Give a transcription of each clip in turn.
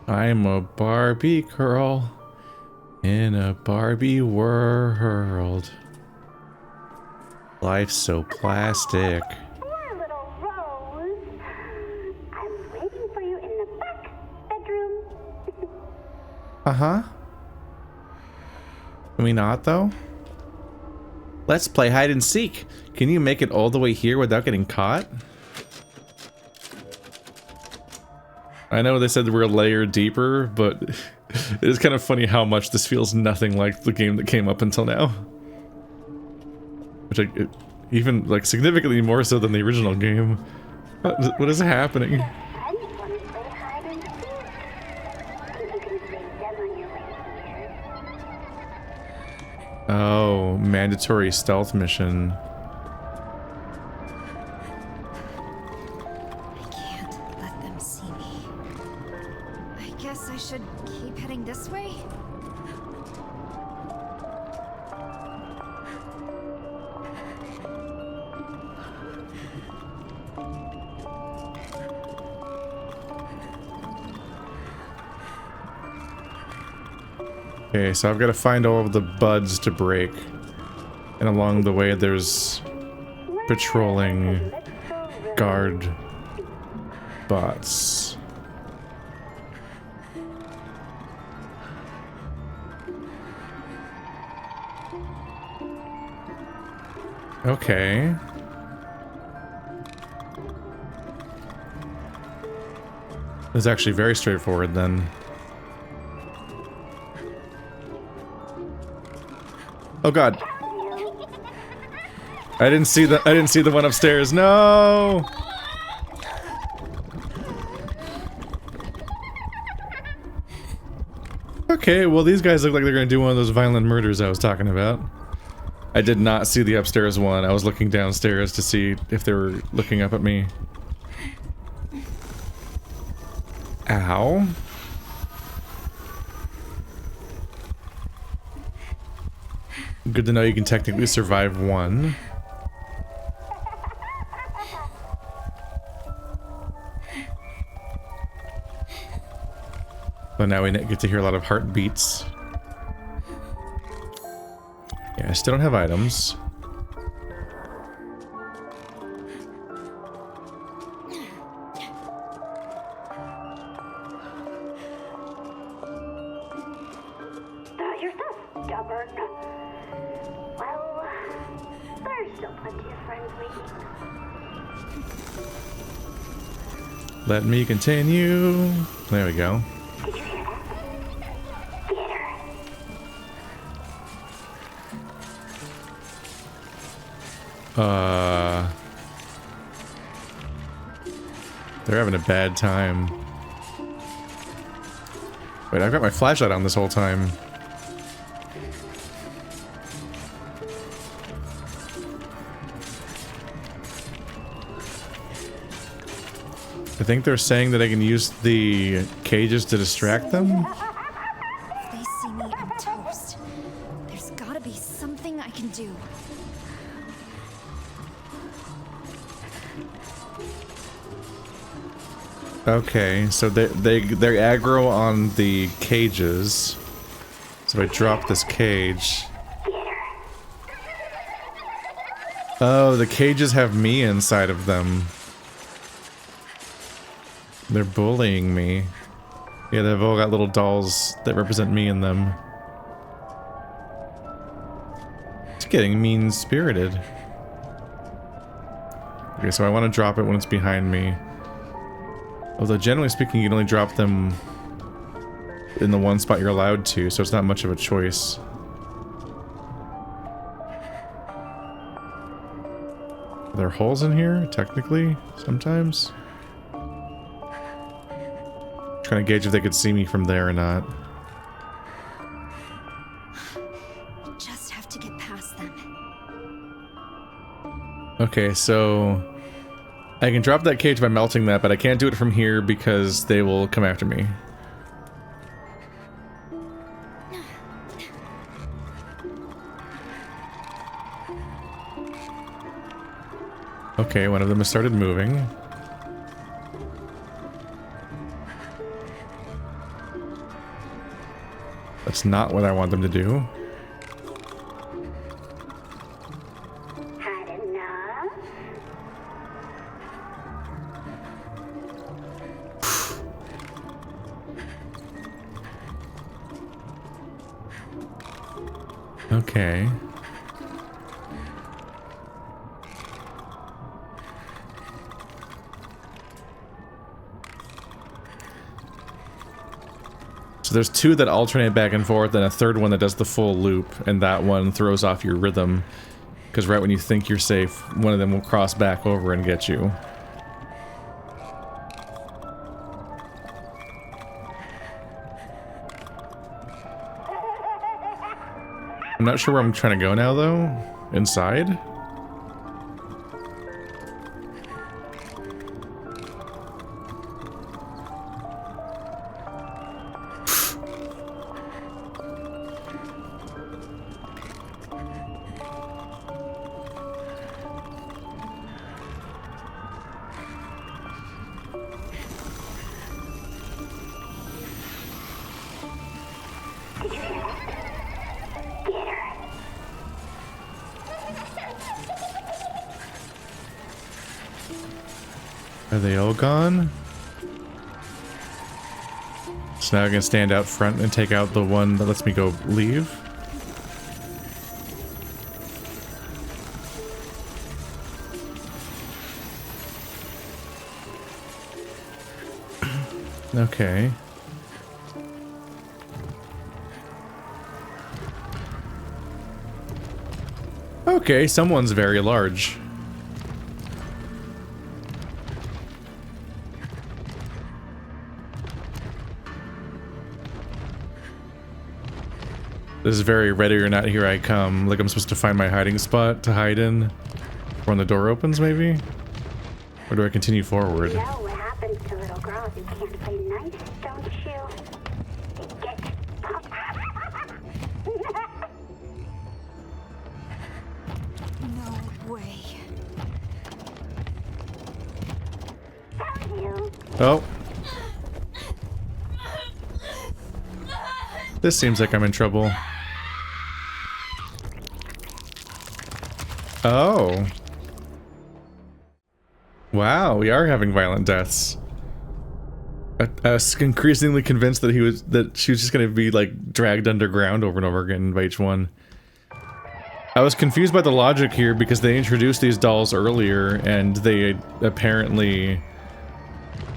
I'm a Barbie girl in a Barbie world. Life's so plastic. Poor little Rose. I'm waiting for you in the back bedroom. Uh-huh. Can we not, though? Let's play hide and seek. Can you make it all the way here without getting caught? I know they said we're a layer deeper, but it is kind of funny how much this feels nothing like the game that came up until now. Which, even, like, significantly more so than the original game. What is happening? Oh, mandatory stealth mission. I can't let them see me. I guess I should keep heading this way? Okay, so I've got to find all of the buds to break. And along the way there's patrolling guard bots. Okay. It's actually very straightforward then. Oh god. I didn't see the one upstairs. No. Okay, well these guys look like they're gonna do one of those violent murders I was talking about. I did not see the upstairs one. I was looking downstairs to see if they were looking up at me. Ow. Good to know you can technically survive one. But now we get to hear a lot of heartbeats. Yeah, I still don't have items. You're so stubborn. Well, there's still plenty of friends waiting. Let me continue. There we go. Did you hear that? Theater. They're having a bad time. Wait, I've got my flashlight on this whole time. I think they're saying that I can use the cages to distract them? If they see me, I'm toast. There's gotta be something I can do. Okay, so they're aggro on the cages. So I drop this cage. Oh, the cages have me inside of them. They're bullying me. Yeah, they've all got little dolls that represent me in them. It's getting mean-spirited. Okay, so I want to drop it when it's behind me. Although, generally speaking, you can only drop them in the one spot you're allowed to, so it's not much of a choice. Are there holes in here, technically, sometimes? Trying to gauge if they could see me from there or not. Just have to get past them. Okay, so I can drop that cage by melting that, but I can't do it from here because they will come after me. Okay, one of them has started moving. That's not what I want them to do. Had enough? Okay. So there's two that alternate back and forth, and a third one that does the full loop, and that one throws off your rhythm. Because right when you think you're safe, one of them will cross back over and get you. I'm not sure where I'm trying to go now, though. Inside? Are they all gone? So now I can stand out front and take out the one that lets me go leave. Okay. Okay, someone's very large. This is very ready or not, here I come. Like I'm supposed to find my hiding spot to hide in when the door opens, maybe? Or do I continue forward? You know what happens to little girls who can't play nice, don't you? They get No way. Tell you. Oh. This seems like I'm in trouble. Oh. Wow, we are having violent deaths. I was increasingly convinced that she was just gonna be like dragged underground over and over again by each one. I was confused by the logic here because they introduced these dolls earlier and they apparently...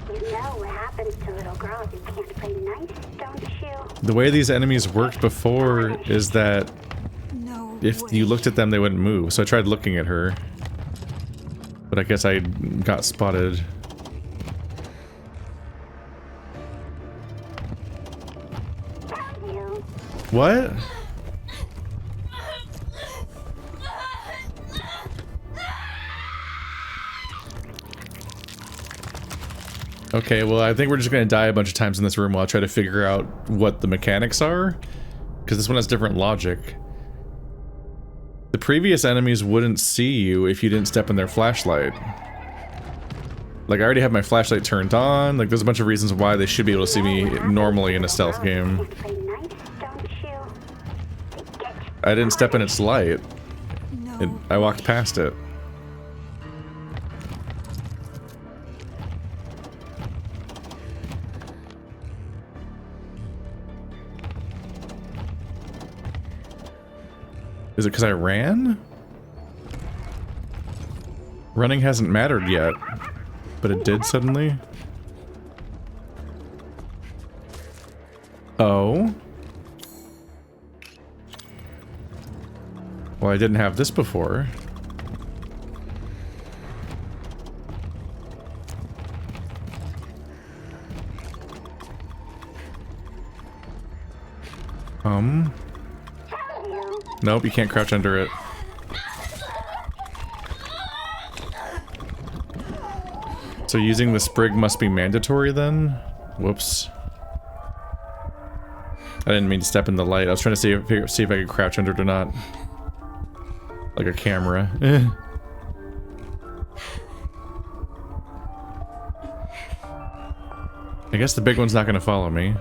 You know what happens to little girls who can't play nice, don't you? The way these enemies worked before is that if you looked at them, they wouldn't move. So I tried looking at her. But I guess I got spotted. What? Okay, well, I think we're just gonna die a bunch of times in this room while I try to figure out what the mechanics are. Because this one has different logic. The previous enemies wouldn't see you if you didn't step in their flashlight. Like, I already have my flashlight turned on. Like, there's a bunch of reasons why they should be able to see me normally in a stealth game. I didn't step in its light. I walked past it. Is it because I ran? Running hasn't mattered yet, but it did suddenly. Oh. Well, I didn't have this before. Nope, you can't crouch under it. So using the sprig must be mandatory then? Whoops. I didn't mean to step in the light. I was trying to see if I could crouch under it or not. Like a camera. I guess the big one's not gonna follow me.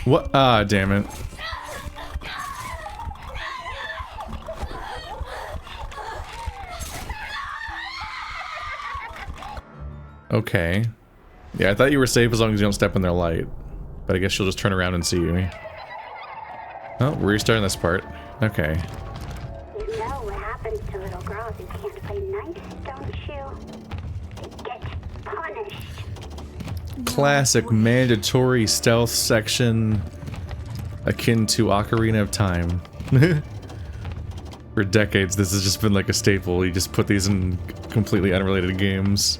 What? Ah, damn it. Okay. Yeah, I thought you were safe as long as you don't step in their light. But I guess she'll just turn around and see you. Oh, we're restarting this part. Okay. You know what happens to little girls who can't play nice, don't you? They get punished. Classic mandatory stealth section akin to Ocarina of Time. For decades, this has just been like a staple. You just put these in completely unrelated games.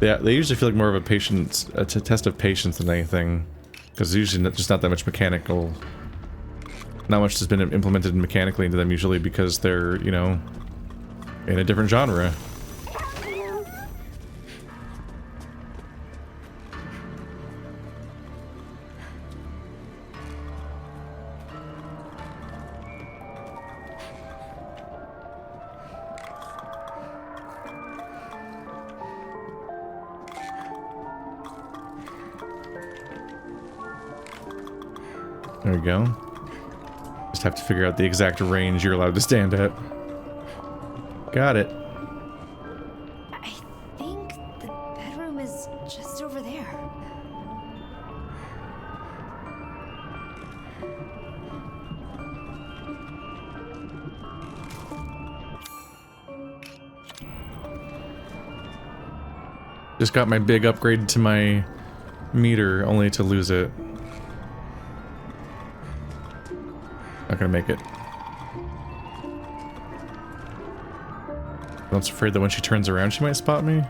Yeah, they usually feel like more of a patience, a test of patience than anything, because usually just not that much mechanical. Not much has been implemented mechanically into them usually because they're, you know, in a different genre. There we go. Just have to figure out the exact range you're allowed to stand at. Got it. I think the bedroom is just over there. Just got my big upgrade to my meter, only to lose it. Not gonna make it. I'm afraid that when she turns around, she might spot me.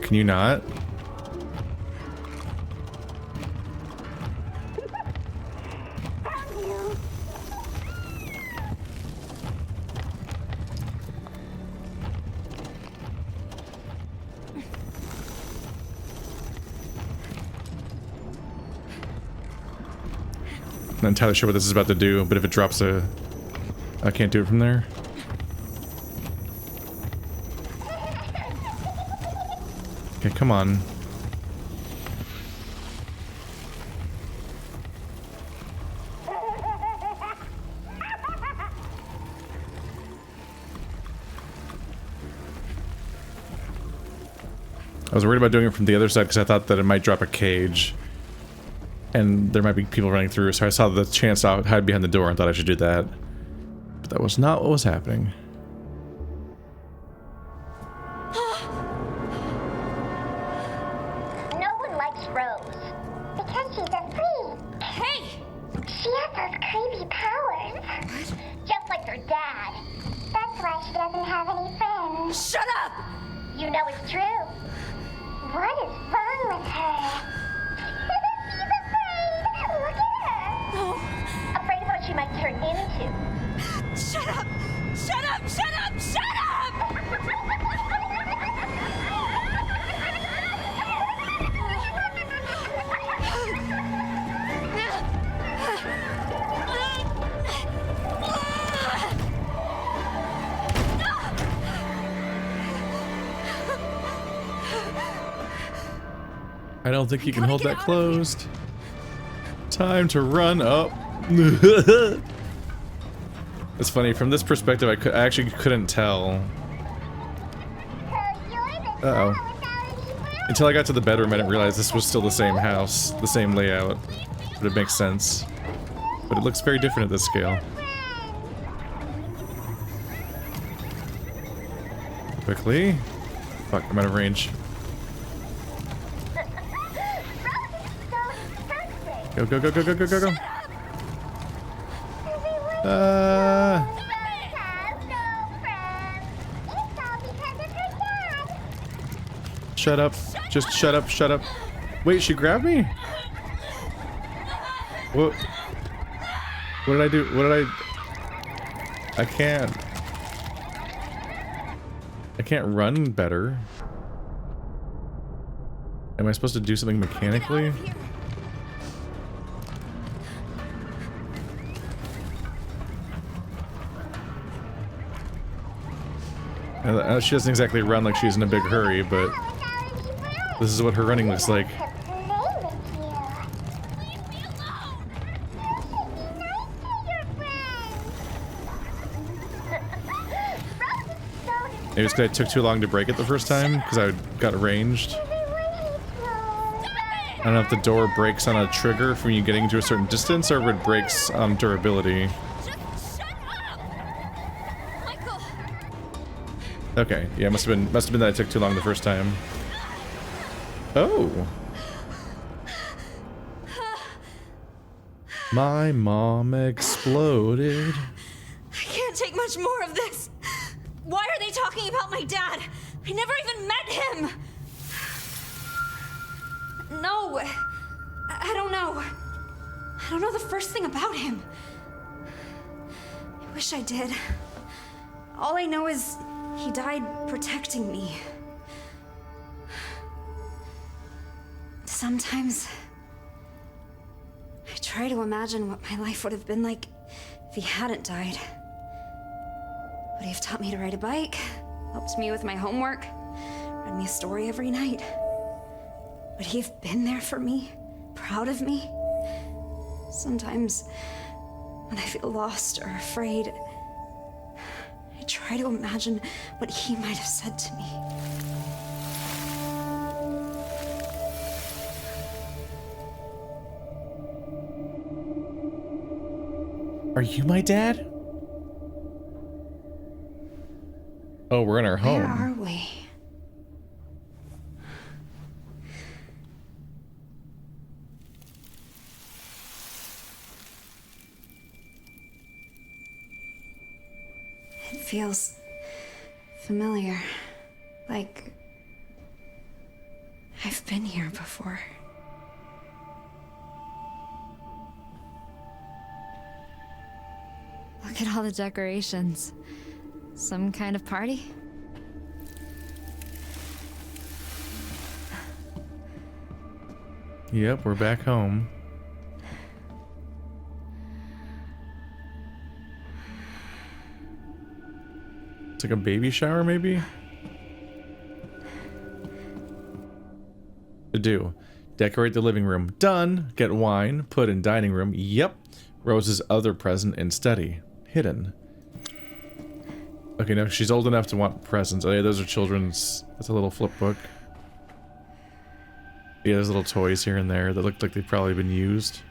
Can you not? Not entirely sure what this is about to do, but if it drops a... I can't do it from there. Okay, come on. I was worried about doing it from the other side because I thought that it might drop a cage. And there might be people running through, so I saw the chance to hide behind the door and thought I should do that. But that was not what was happening. No one likes Rose because she's a freak. Hey! She has those crazy powers. Just like her dad. That's why she doesn't have any friends. Shut up! You know it's true. What is wrong with her? She's afraid. Look at her. No! Afraid of what she might turn into. Shut up! Shut up! Shut up! Shut up! I don't think you can hold that closed. Time to run up. It's funny, from this perspective I actually couldn't tell. Uh-oh. Until I got to the bedroom I didn't realize this was still the same house, the same layout. But it makes sense. But it looks very different at this scale. Quickly. Fuck, I'm out of range. Go, go, go, go, go, go, go, go. Shut up. Just shut up, shut up. Wait, she grabbed me? What? What did I do? What did I can't run better. Am I supposed to do something mechanically? She doesn't exactly run like she's in a big hurry, but this is what her running looks like. Maybe it's because I took too long to break it the first time, because I got ranged. I don't know if the door breaks on a trigger from you getting to a certain distance, or if it breaks on durability. Okay, yeah, must have been that I took too long the first time. Oh. My mom exploded. I can't take much more of this. Why are they talking about my dad? I never even met him. No, I don't know. I don't know the first thing about him. I wish I did. All I know is he died protecting me. Sometimes I try to imagine what my life would have been like if he hadn't died. Would he have taught me to ride a bike? Helped me with my homework? Read me a story every night? Would he have been there for me? Proud of me? Sometimes, when I feel lost or afraid, I try to imagine what he might have said to me. Are you my dad? Oh, we're in our home. Where are we? It feels familiar, like I've been here before. Look at all the decorations. Some kind of party? Yep, we're back home. It's like a baby shower, maybe? To do. Decorate the living room. Done. Get wine. Put in dining room. Yep. Rose's other present in study. Hidden. Okay, no, she's old enough to want presents. Oh yeah, those are children's. That's a little flip book. Yeah, there's little toys here and there that look like they've probably been used.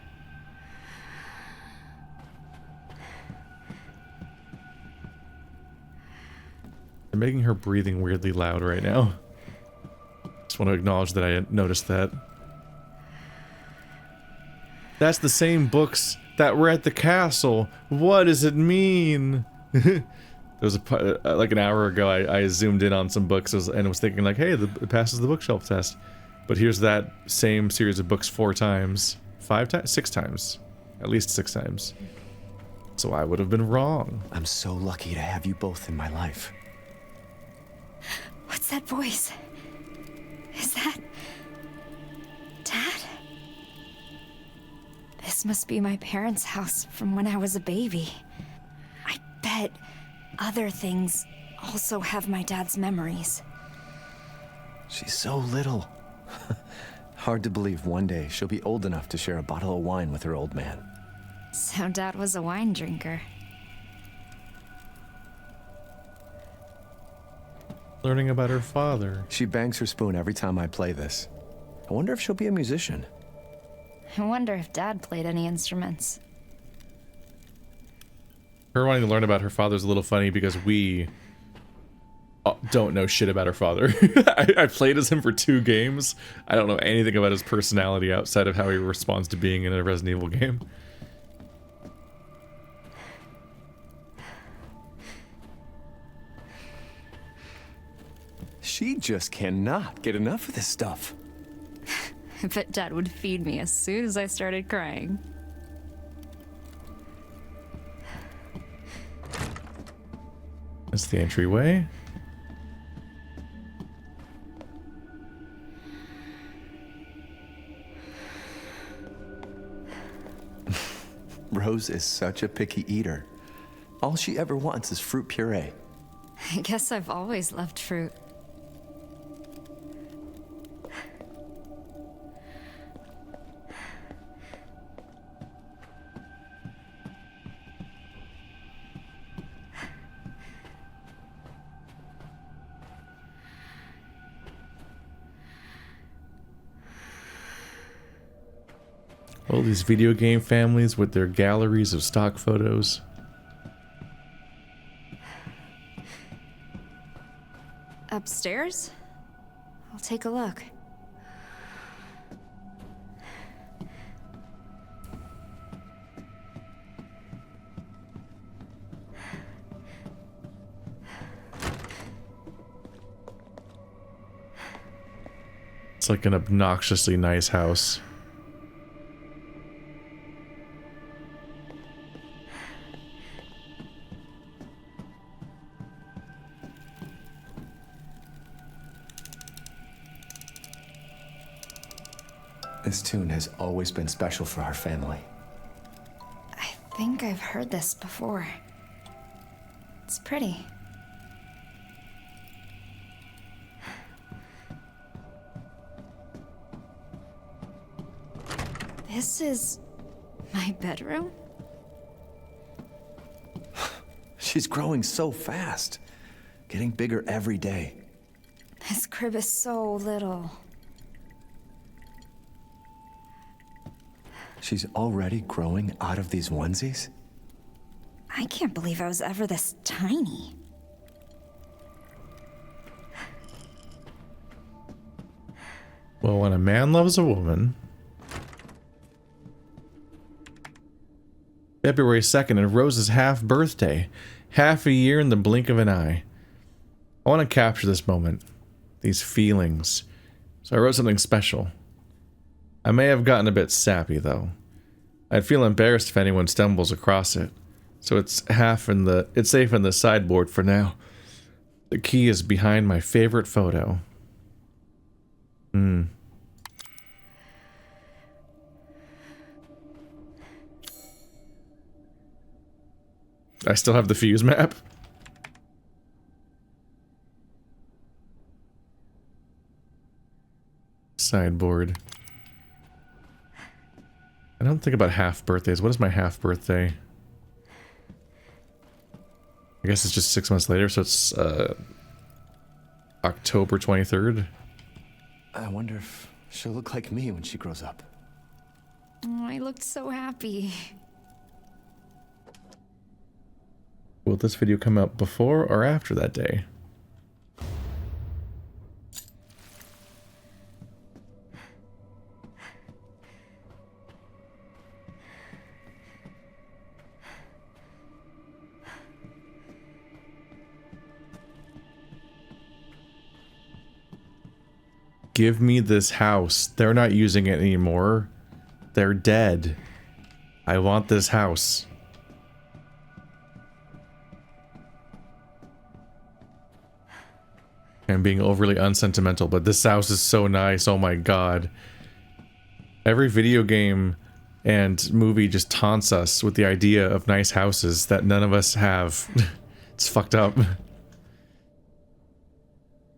They're making her breathing weirdly loud right now. Just want to acknowledge that I noticed that. That's the same books that were at the castle. What does it mean? There was like an hour ago, I zoomed in on some books and was thinking like, hey, it passes the bookshelf test. But here's that same series of books 4 times. 5 times? 6 times. At least 6 times. So I would have been wrong. I'm so lucky to have you both in my life. What's that voice? Is that... Dad? This must be my parents' house from when I was a baby. I bet other things also have my dad's memories. She's so little. Hard to believe one day she'll be old enough to share a bottle of wine with her old man. So Dad was a wine drinker. Learning about her father. She bangs her spoon every time I play this. I wonder if she'll be a musician. I wonder if Dad played any instruments. Her wanting to learn about her father's a little funny because we don't know shit about her father. I played as him for 2 games. I don't know anything about his personality outside of how he responds to being in a Resident Evil game. She just cannot get enough of this stuff. I bet Dad would feed me as soon as I started crying. That's the entryway. Rose is such a picky eater. All she ever wants is fruit puree. I guess I've always loved fruit. All these video game families with their galleries of stock photos. Upstairs? I'll take a look. It's like an obnoxiously nice house. This tune has always been special for our family. I think I've heard this before. It's pretty. This is my bedroom? She's growing so fast. Getting bigger every day. This crib is so little. She's already growing out of these onesies? I can't believe I was ever this tiny. Well, when a man loves a woman... February 2nd is Rose's half birthday. Half a year in the blink of an eye. I want to capture this moment. These feelings. So I wrote something special. I may have gotten a bit sappy, though. I'd feel embarrassed if anyone stumbles across it. So it's safe in the sideboard for now. The key is behind my favorite photo. I still have the fuse map. Sideboard. I don't think about half birthdays. What is my half birthday? I guess it's just 6 months later, so it's October 23rd. I wonder if she'll look like me when she grows up. Oh, I looked so happy. Will this video come out before or after that day? Give me this house. They're not using it anymore. They're dead. I want this house. I'm being overly unsentimental, but this house is so nice. Oh my god. Every video game and movie just taunts us with the idea of nice houses that none of us have. It's fucked up.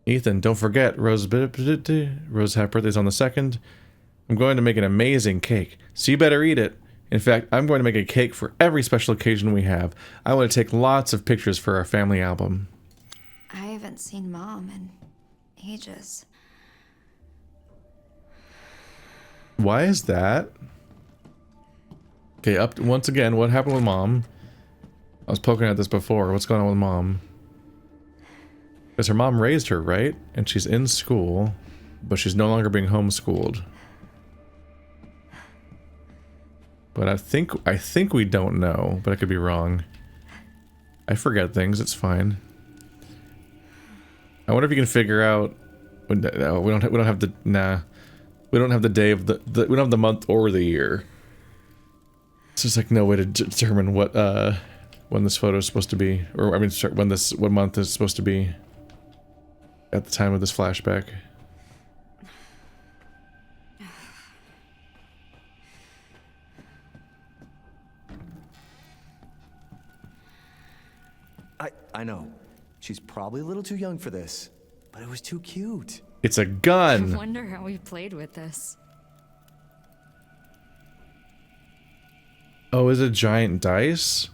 Ethan, don't forget, Rose's half birthday's on the 2nd. I'm going to make an amazing cake, so you better eat it. In fact, I'm going to make a cake for every special occasion we have. I want to take lots of pictures for our family album. I haven't seen Mom in ages. Why is that? Okay, once again, what happened with Mom? I was poking at this before. What's going on with Mom? Because her mom raised her, right? And she's in school, but she's no longer being homeschooled. But I think we don't know, but I could be wrong. I forget things, it's fine. I wonder if you can figure out. We don't have the we don't have the day of we don't have the month or the year. So there's like no way to determine what when this photo is supposed to be, or I mean, what month is supposed to be at the time of this flashback. I know. She's probably a little too young for this, but it was too cute. It's a I gun. wonder how we played with this. Oh, is it giant dice?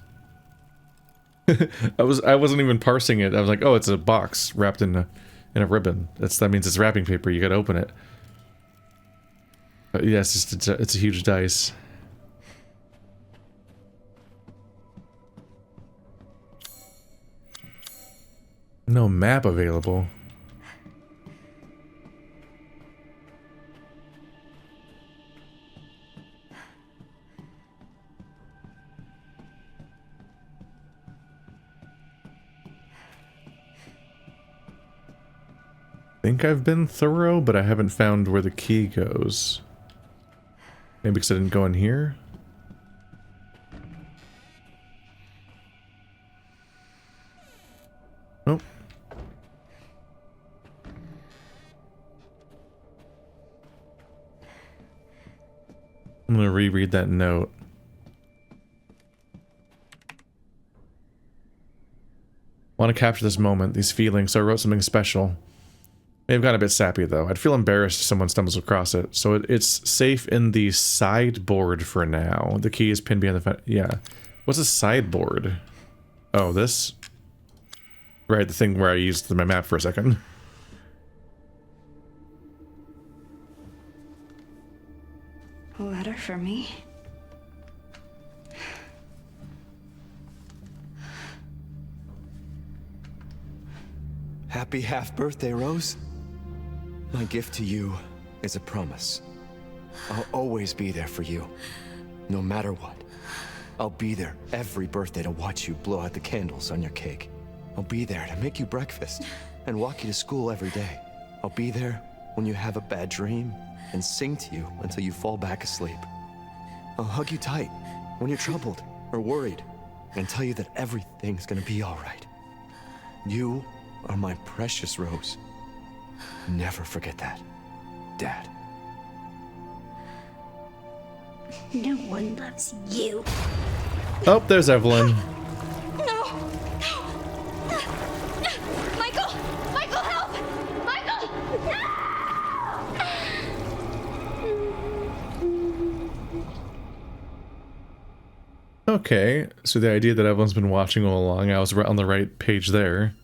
I wasn't even parsing it. I was like, oh, it's a box wrapped in a ribbon. That means it's wrapping paper. You gotta open it. But yeah, it's a huge dice. No map available. I think I've been thorough, but I haven't found where the key goes. Maybe because I didn't go in here? Nope. I'm gonna reread that note. Want to capture this moment, these feelings, so I wrote something special. May have gotten a bit sappy though. I'd feel embarrassed if someone stumbles across it, so it's safe in the sideboard for now. The key is pinned behind the yeah. What's a sideboard? Oh, this? Right, the thing where I used my map for a second. A letter for me? Happy half-birthday, Rose. My gift to you is a promise. I'll always be there for you, no matter what. I'll be there every birthday to watch you blow out the candles on your cake. I'll be there to make you breakfast and walk you to school every day. I'll be there when you have a bad dream and sing to you until you fall back asleep. I'll hug you tight when you're troubled or worried and tell you that everything's gonna be all right. You are my precious Rose. Never forget that, Dad. No one loves you. Oh, there's Evelyn. No! Michael! Michael, help! Michael! Okay, so the idea that Evelyn's been watching all along, I was right on the right page there.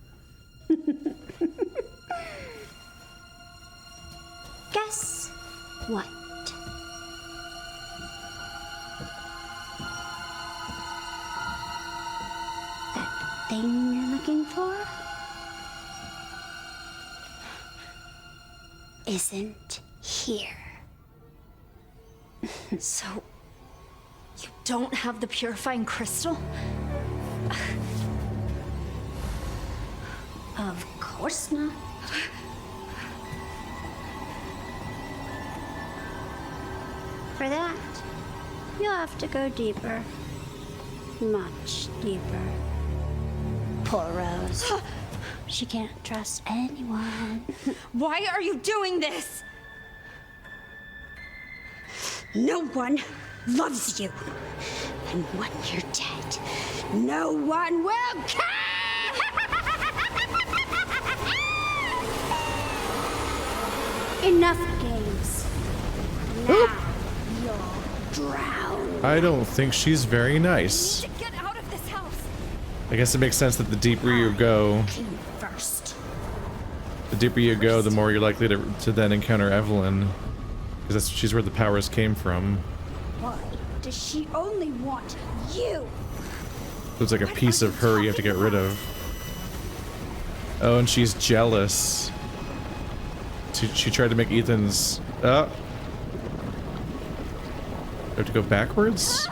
Guess what? That thing you're looking for isn't here. So, you don't have the purifying crystal? Of course not. For that, you'll have to go deeper. Much deeper. Poor Rose. She can't trust anyone. Why are you doing this? No one loves you. And when you're dead, no one will care! Enough games. Now you'll drown. I don't think she's very nice. Get out of this house! I guess it makes sense that the deeper you go, Came first. the more you're likely to then encounter Evelyn. Because she's where the powers came from. Why does she only want you? So it's like a piece of her you have to get rid of. Oh, and she's jealous. She tried to make Ethan's... I have to go backwards?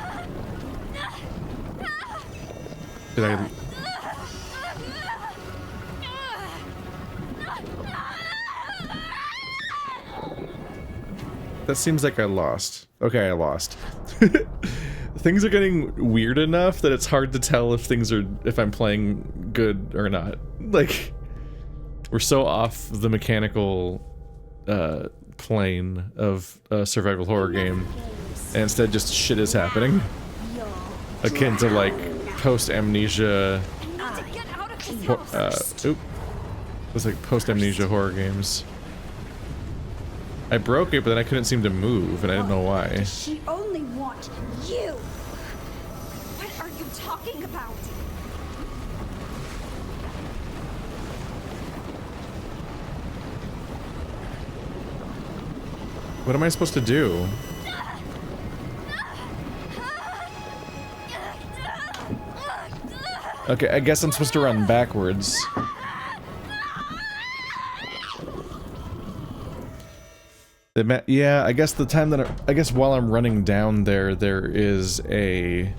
Did I... That seems like I lost. Okay, I lost. Things are getting weird enough that it's hard to tell if I'm playing good or not. Like, we're so off the mechanical plane of a survival horror game, and instead just shit is happening. Akin to like post-amnesia Oop. It's like post-amnesia horror games. I broke it, but then I couldn't seem to move, and I didn't know why. She only want you. What are you talking about? What am I supposed to do? Okay, I guess I'm supposed to run backwards. Yeah, I guess the time that I guess while I'm running down there is a...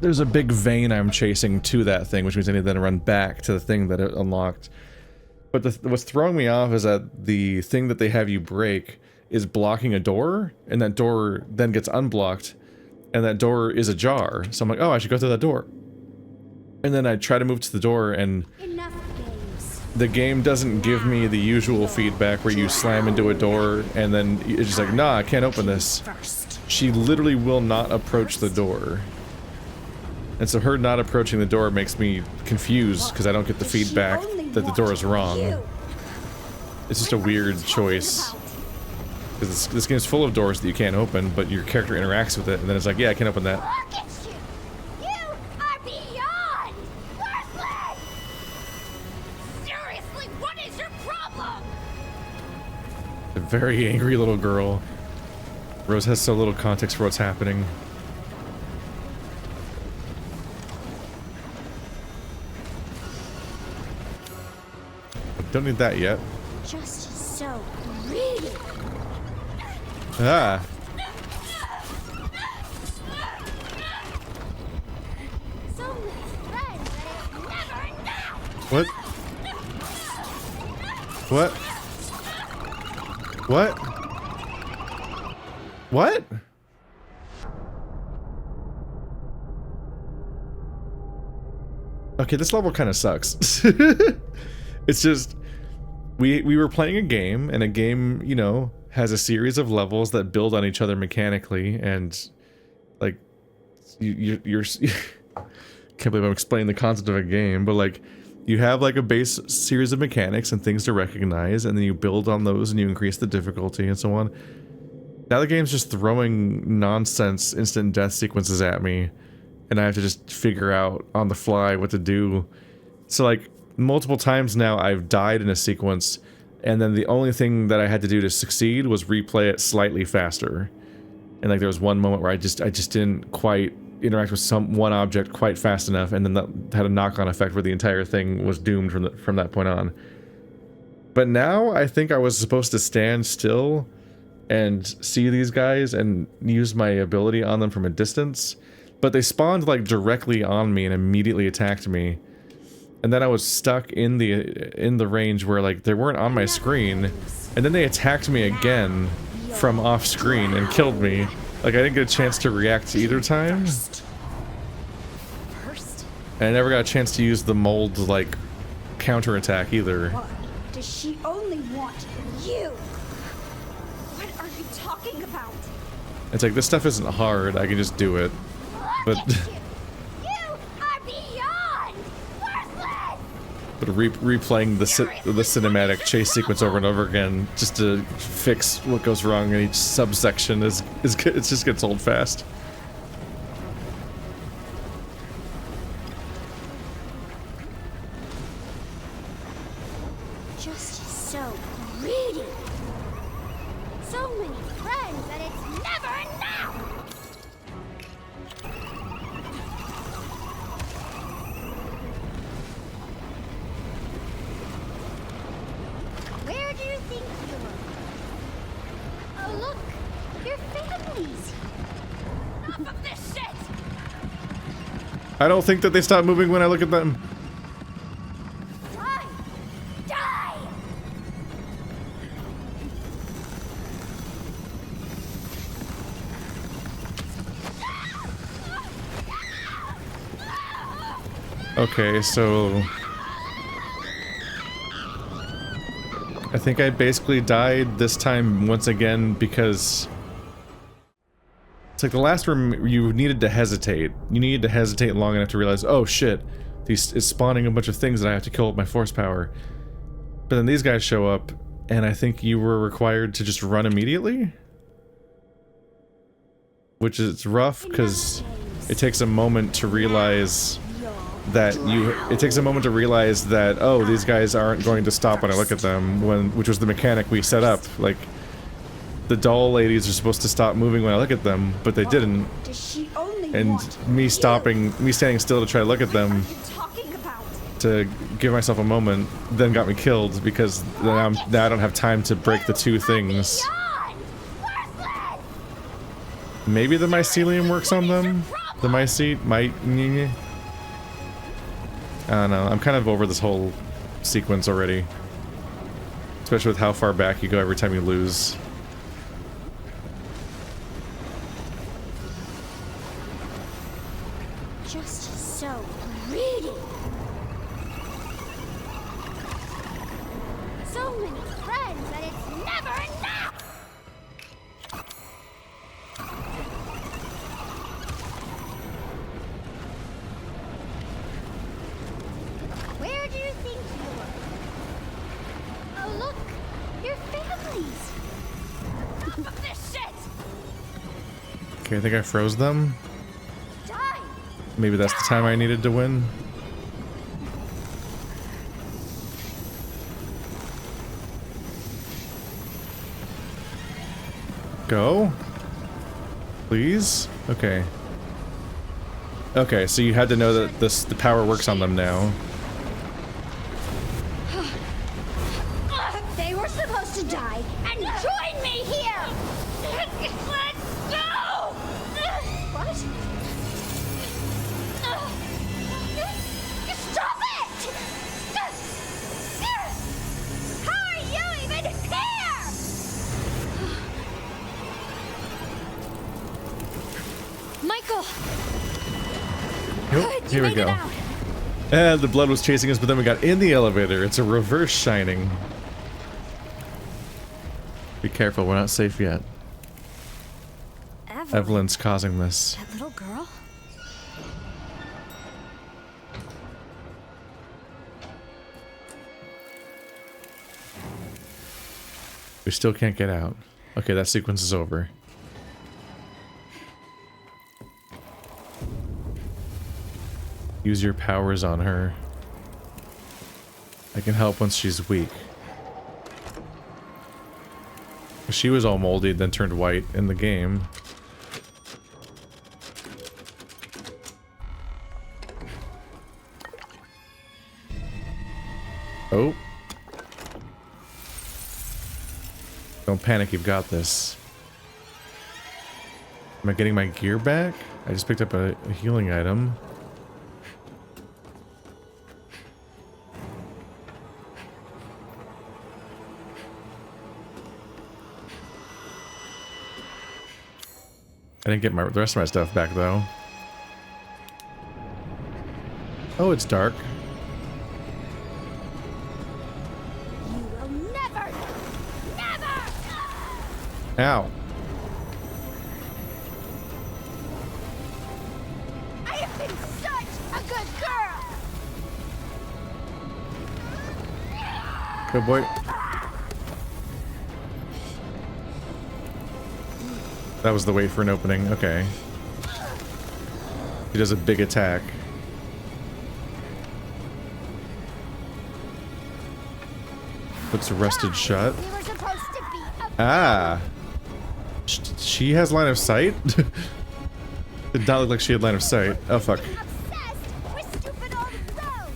There's a big vein I'm chasing to that thing, which means I need to then run back to the thing that it unlocked. But what's throwing me off is that the thing that they have you break is blocking a door, and that door then gets unblocked, and that door is ajar. So I'm like, oh, I should go through that door. And then I try to move to the door, and the game doesn't give me the usual feedback where you slam into a door, and then it's just like, nah, I can't open this. She literally will not approach the door. And so her not approaching the door makes me confused because I don't get the feedback that the door is wrong. It's just a weird choice. Because this game is full of doors that you can't open, but your character interacts with it, and then it's like, yeah, I can open that. Look at you! You are beyond worthless! Seriously, what is your problem? A very angry little girl. Rose has so little context for what's happening. Don't need that yet. Just so greedy. Ah. So many friends that it's never enough. What? What? What? What? Okay, this level kind of sucks. It's just we were playing a game, and a game, you know, has a series of levels that build on each other mechanically, and like you're can't believe I'm explaining the concept of a game, but like you have like a base series of mechanics and things to recognize, and then you build on those and you increase the difficulty and so on. Now the game's just throwing nonsense instant death sequences at me, and I have to just figure out on the fly what to do. So like multiple times now I've died in a sequence, and then the only thing that I had to do to succeed was replay it slightly faster. And like there was one moment where I just didn't quite interact with one object quite fast enough, and then that had a knock-on effect where the entire thing was doomed from that point on. But now I think I was supposed to stand still and see these guys and use my ability on them from a distance, but they spawned like directly on me and immediately attacked me. And then I was stuck in the range where like they weren't on my screen, and then they attacked me again from off screen and killed me. Like I didn't get a chance to react either time. And I never got a chance to use the mold like counterattack either. Does she only want you? What are you talking about? It's like this stuff isn't hard, I can just do it. But But replaying the cinematic chase sequence over and over again just to fix what goes wrong in each subsection it just gets old fast. Just so greedy. So many friends that it's never enough. Where do you think you are? Oh, look! Your family's here. Enough of this shit! I don't think that they stop moving when I look at them. Die! Die! Okay, so I think I basically died this time once again because It's like the last room you needed to hesitate. You needed to hesitate long enough to realize, oh shit, it's spawning a bunch of things that I have to kill with my force power. But then these guys show up, and I think you were required to just run immediately? Which is rough, because it takes a moment to realize that oh, these guys aren't going to stop when I look at them, which was the mechanic we set up. Like, the doll ladies are supposed to stop moving when I look at them, but they didn't. And me standing still to try to look at them to give myself a moment, then got me killed because now I don't have time to break the two things. Maybe the mycelium works on them? The mycete might... I don't know, I'm kind of over this whole sequence already. Especially with how far back you go every time you lose. Just so greedy. So many friends that it's never enough. Where do you think you are? Oh look, your families. Enough of this shit. Okay, I think I froze them. Die. Maybe that's the time I needed to win. Go? Please? Okay. Okay, so you had to know that the power works on them now. They were supposed to die and join me here. Let's go. What? Stop it! How are you even here? Michael! Nope, here we go. And the blood was chasing us, but then we got in the elevator. It's a reverse shining. Be careful, we're not safe yet. Evelyn's causing this. That little girl? We still can't get out. Okay, that sequence is over. Use your powers on her. I can help once she's weak. She was all moldy, then turned white in the game. Oh. Don't panic, you've got this. Am I getting my gear back? I just picked up a healing item. I didn't get the rest of my stuff back, though. Oh, it's dark. You will never. Ow. I have been such a good girl. Good boy. That was the wait for an opening. Okay. He does a big attack. Looks rusted shut. We were supposed to be a Ah! She has line of sight? Did not look like she had line of sight. Oh, fuck. obsessed with stupid old roads.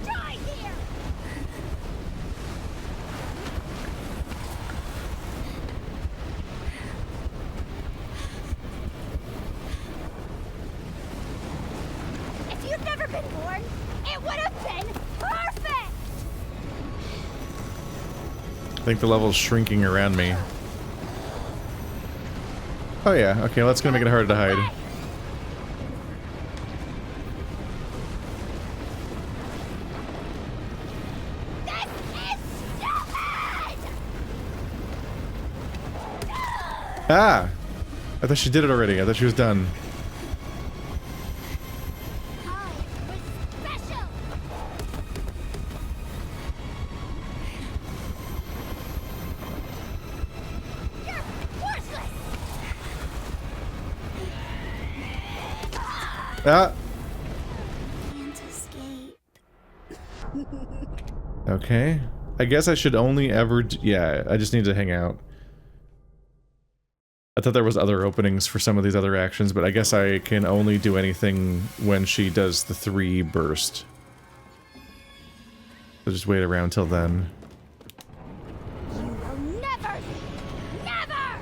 Die here. If you'd never been born, it would have been perfect. I think the level's shrinking around me. Oh yeah, okay, that's gonna make it harder to hide. Ah! I thought she did it already. I thought she was done. I was special. You're worthless. Ah! Can't escape. Okay. I guess I should only ever... yeah, I just need to hang out. I thought there was other openings for some of these other actions, but I guess I can only do anything when she does the 3 burst. So just wait around till then. You will never, never.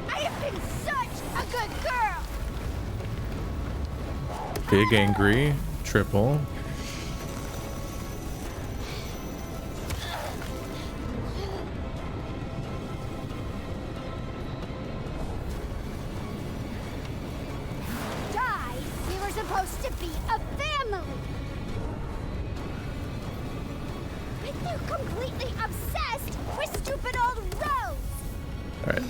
I have been such a good girl. Big angry, triple. Die. We were supposed to be a family. But you completely obsessed with stupid old Rose. Alright.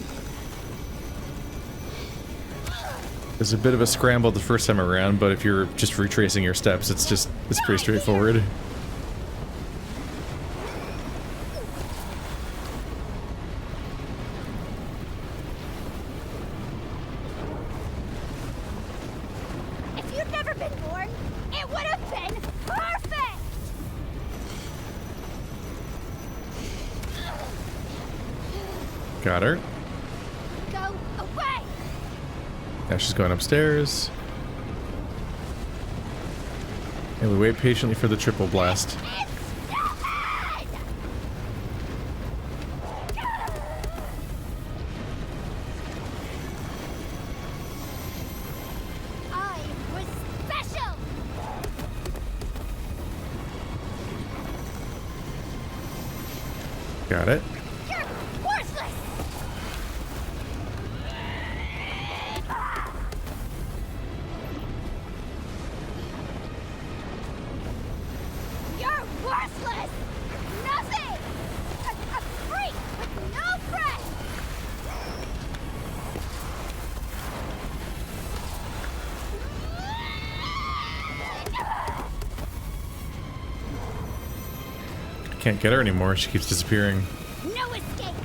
There's a bit of a scramble the first time around, but if you're just retracing your steps, it's pretty straightforward. If you'd never been born, it would have been perfect. Got her. Go away. Now she's going upstairs. And we wait patiently for the triple blast. It's stupid. I was special. Got it. You're worthless. You're worthless. Nothing. A freak with no friends. Can't get her anymore. She keeps disappearing. No escape.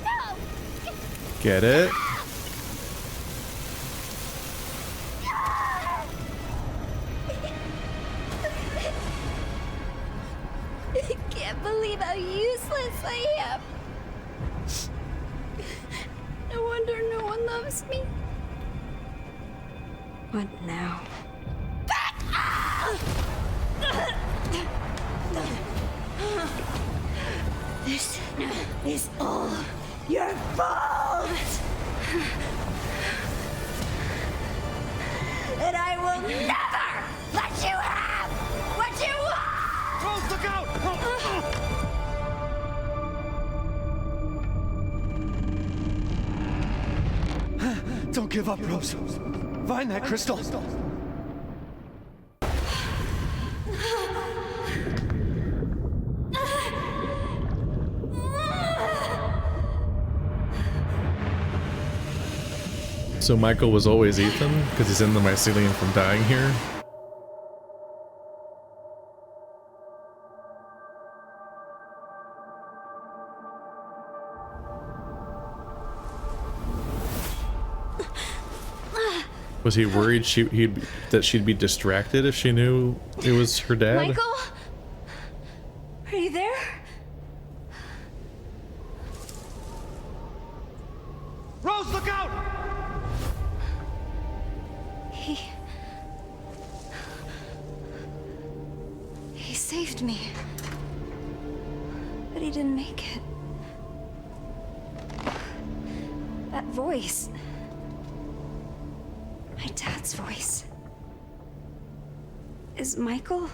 No. Get it? I can't believe how useless I am. No wonder no one loves me. What now? This is all your fault. And I will never let you have what you want! Rose, look out! Don't give up, Rose. Find that crystal. So Michael was always Ethan because he's in the mycelium from dying here. Was he worried that she'd be distracted if she knew it was her dad? Michael? Are you there? Rose, look out! He saved me. But he didn't make it. That voice. My dad's voice. Is Michael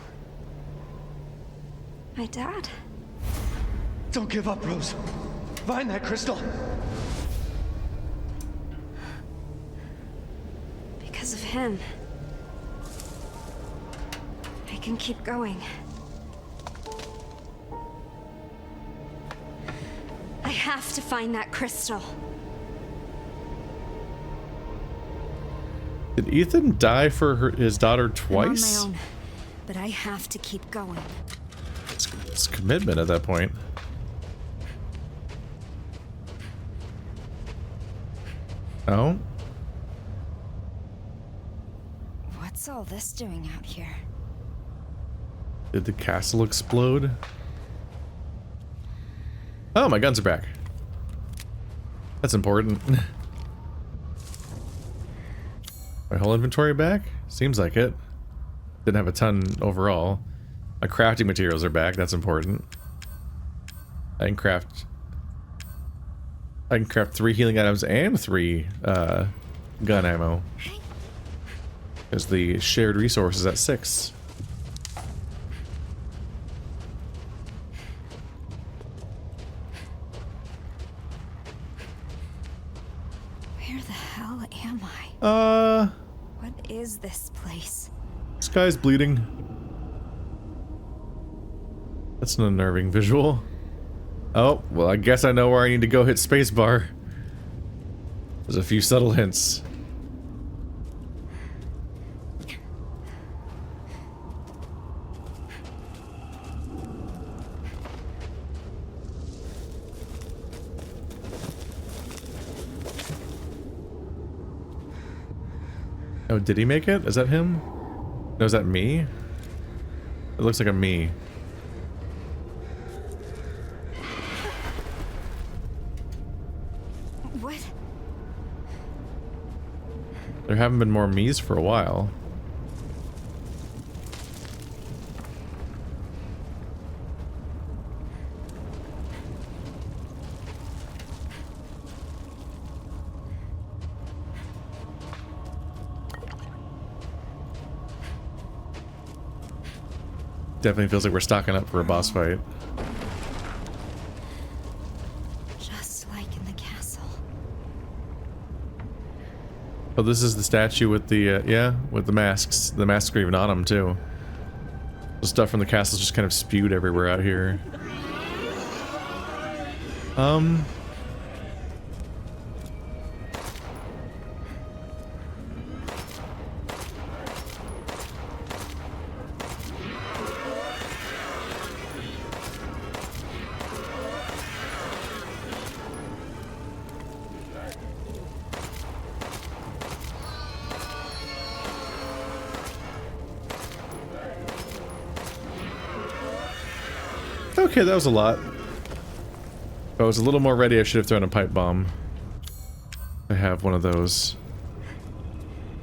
my dad? Don't give up, Rose. Find that crystal. him. I can keep going. I have to find that crystal. Did Ethan die for his daughter twice? I'm on my own, but I have to keep going. It's commitment at that point. Oh? What's all this doing out here? Did the castle explode? Oh, my guns are back. That's important. My whole inventory back? Seems like it. Didn't have a ton overall. My crafting materials are back. That's important. I can craft 3 healing items and 3 gun ammo. Because the shared resource is at 6. Where the hell am I? What is this place? This guy's bleeding. That's an unnerving visual. Oh, well, I guess I know where I need to go hit spacebar. There's a few subtle hints. Oh, did he make it? Is that him? No, is that me? It looks like a me. What? There haven't been more me's for a while. Definitely feels like we're stocking up for a boss fight. Just like in the castle. Oh, this is the statue with the, yeah, with the masks. The masks are even on them, too. The stuff from the castle's just kind of spewed everywhere out here. Okay, that was a lot. If I was a little more ready, I should have thrown a pipe bomb. I have one of those.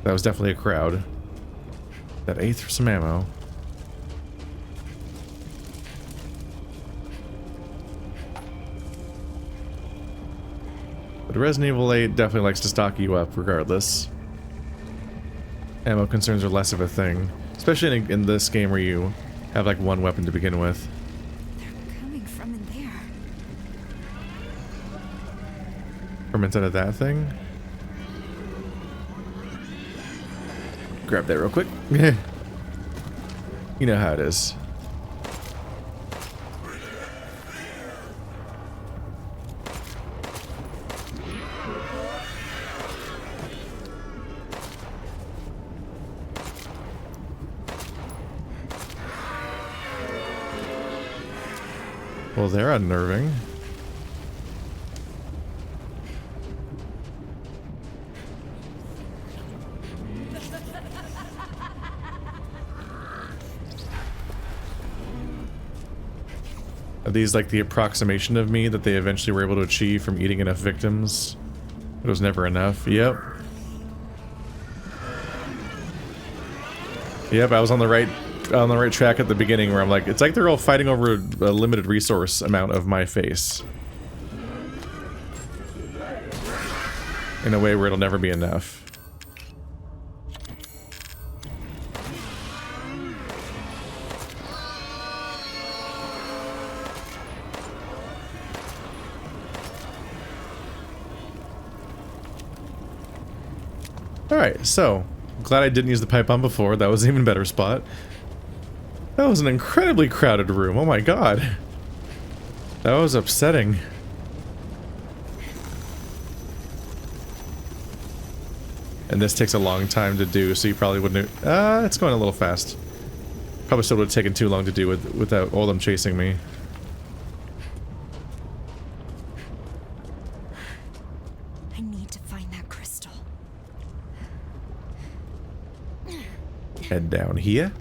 That was definitely a crowd. That ate through some ammo. But Resident Evil 8 definitely likes to stock you up regardless. Ammo concerns are less of a thing. Especially in this game where you have like one weapon to begin with. From inside of that thing. Grab that real quick. You know how it is. Well, they're unnerving. Are these like the approximation of me that they eventually were able to achieve from eating enough victims? It was never enough. Yep. Yep, I was on the right track at the beginning where I'm like, it's like they're all fighting over a limited resource amount of my face. In a way where it'll never be enough. Alright, so Glad I didn't use the pipe bomb before. That was an even better spot. That was an incredibly crowded room. Oh my god. That was upsetting. And this takes a long time to do, so you probably wouldn't... it's going a little fast. Probably still would have taken too long to do without all them chasing me. I need to find that crystal. Head down here.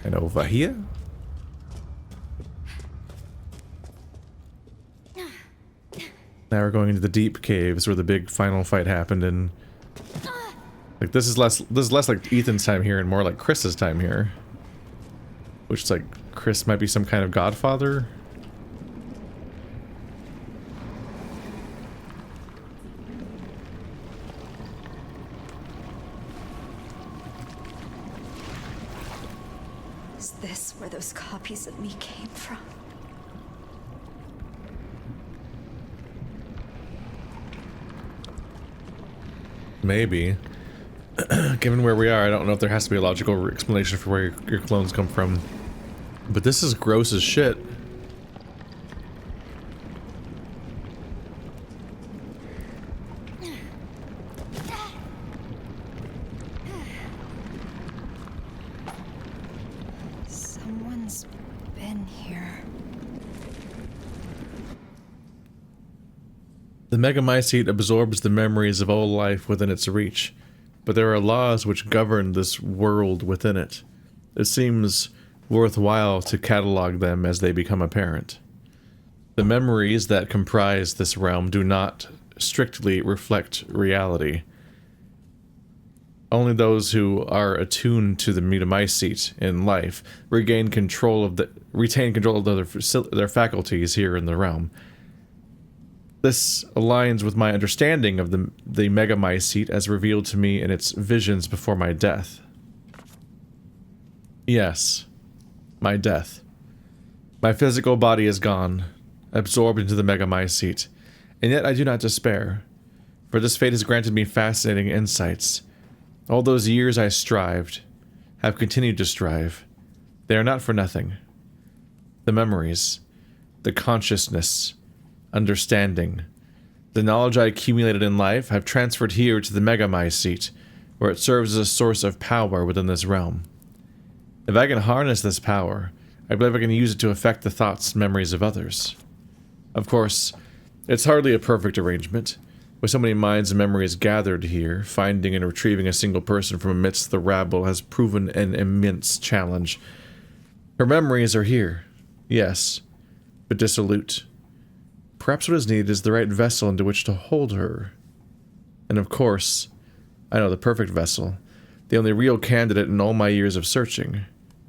And over here. Now we're going into the deep caves where the big final fight happened, and like this is less like Ethan's time here and more like Chris's time here. Which is like Chris might be some kind of godfather. Is this where those copies of me came from? Maybe. Given where we are, I don't know if there has to be a logical explanation for where your clones come from. But this is gross as shit. Someone's been here. The Megamycete absorbs the memories of all life within its reach, but there are laws which govern this world within it. It seems worthwhile to catalog them as they become apparent. The memories that comprise this realm do not strictly reflect reality. Only those who are attuned to the Megamycete in life retain control of their faculties here in the realm. This aligns with my understanding of the Megamycete as revealed to me in its visions before my death. Yes, my death. My physical body is gone, absorbed into the Megamycete, and yet I do not despair, for this fate has granted me fascinating insights. All those years I strived, have continued to strive. They are not for nothing. The memories, the consciousness, understanding, the knowledge I accumulated in life I've transferred here to the Megamycete, where it serves as a source of power within this realm. If I can harness this power, I believe I can use it to affect the thoughts and memories of others. Of course, it's hardly a perfect arrangement. With so many minds and memories gathered here, finding and retrieving a single person from amidst the rabble has proven an immense challenge. Her memories are here, yes, but dissolute. Perhaps what is needed is the right vessel into which to hold her. And of course, I know the perfect vessel, the only real candidate in all my years of searching.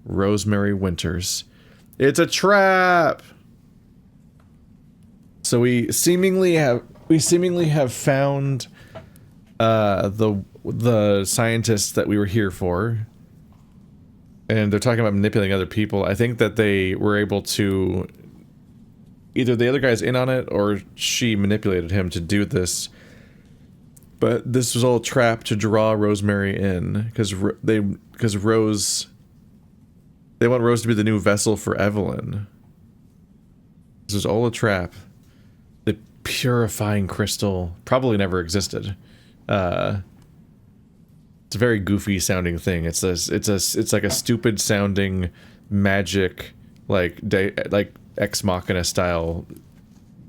Rosemary Winters. It's a trap! So we seemingly have found the scientists that we were here for. And they're talking about manipulating other people. I think that they were able to... Either the other guy's in on it, or she manipulated him to do this. But this was all a trap to draw Rosemary in, because Rose... They want Rose to be the new vessel for Evelyn. This is all a trap. The purifying crystal probably never existed. It's a very goofy sounding thing. It's like a stupid sounding magic, like Ex Machina style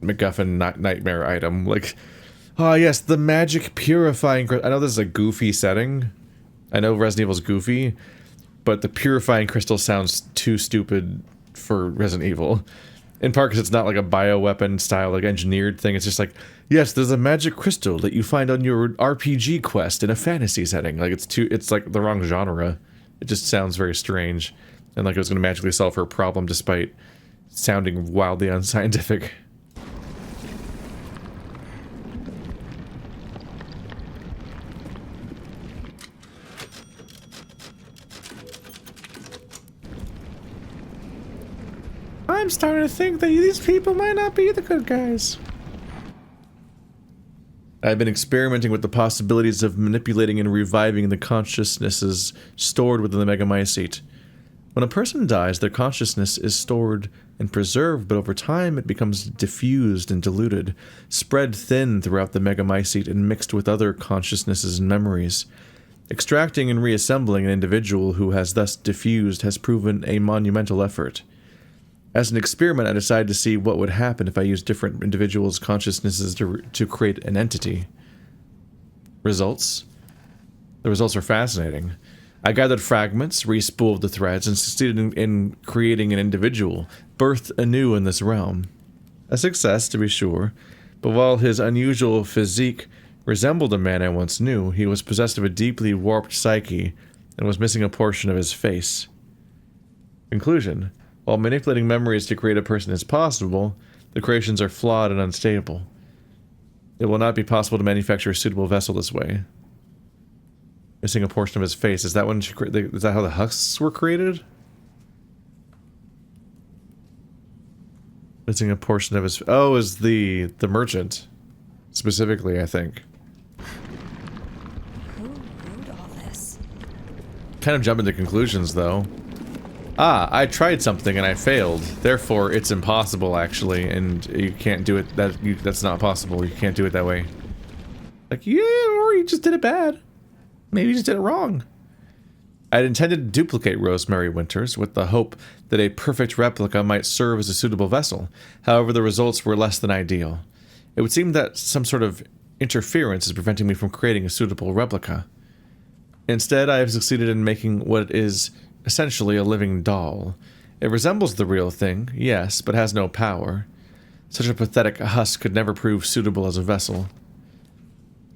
MacGuffin nightmare item. Like, oh yes, the magic purifying crystal. I know this is a goofy setting. I know Resident Evil's goofy, but the purifying crystal sounds too stupid for Resident Evil. In part because it's not like a bioweapon style, like engineered thing. It's just like, yes, there's a magic crystal that you find on your RPG quest in a fantasy setting. Like it's like the wrong genre. It just sounds very strange. And like it was going to magically solve her problem despite sounding wildly unscientific. I'm starting to think that these people might not be the good guys. I've been experimenting with the possibilities of manipulating and reviving the consciousnesses stored within the megamycete. When a person dies, their consciousness is stored and preserved, but over time it becomes diffused and diluted, spread thin throughout the megamycete and mixed with other consciousnesses and memories. Extracting and reassembling an individual who has thus diffused has proven a monumental effort. As an experiment, I decided to see what would happen if I used different individuals' consciousnesses to create an entity. Results? The results are fascinating. I gathered fragments, re-spooled the threads, and succeeded in creating an individual, birthed anew in this realm. A success, to be sure, but while his unusual physique resembled a man I once knew, he was possessed of a deeply warped psyche and was missing a portion of his face. Conclusion. While manipulating memories to create a person is possible, the creations are flawed and unstable. It will not be possible to manufacture a suitable vessel this way. Missing a portion of his face. Is that when she is that how the husks were created? Missing a portion of his... Oh, is the merchant. Specifically, I think. Who wrote all this? Kind of jumping to conclusions, though. Ah, I tried something and I failed. Therefore, it's impossible, actually, and you can't do it. That's not possible. You can't do it that way. Like, yeah, or you just did it bad. Maybe you just did it wrong. I had intended to duplicate Rosemary Winters with the hope that a perfect replica might serve as a suitable vessel. However, the results were less than ideal. It would seem that some sort of interference is preventing me from creating a suitable replica. Instead, I have succeeded in making what is essentially a living doll. It resembles the real thing, yes, but has no power. Such a pathetic husk could never prove suitable as a vessel.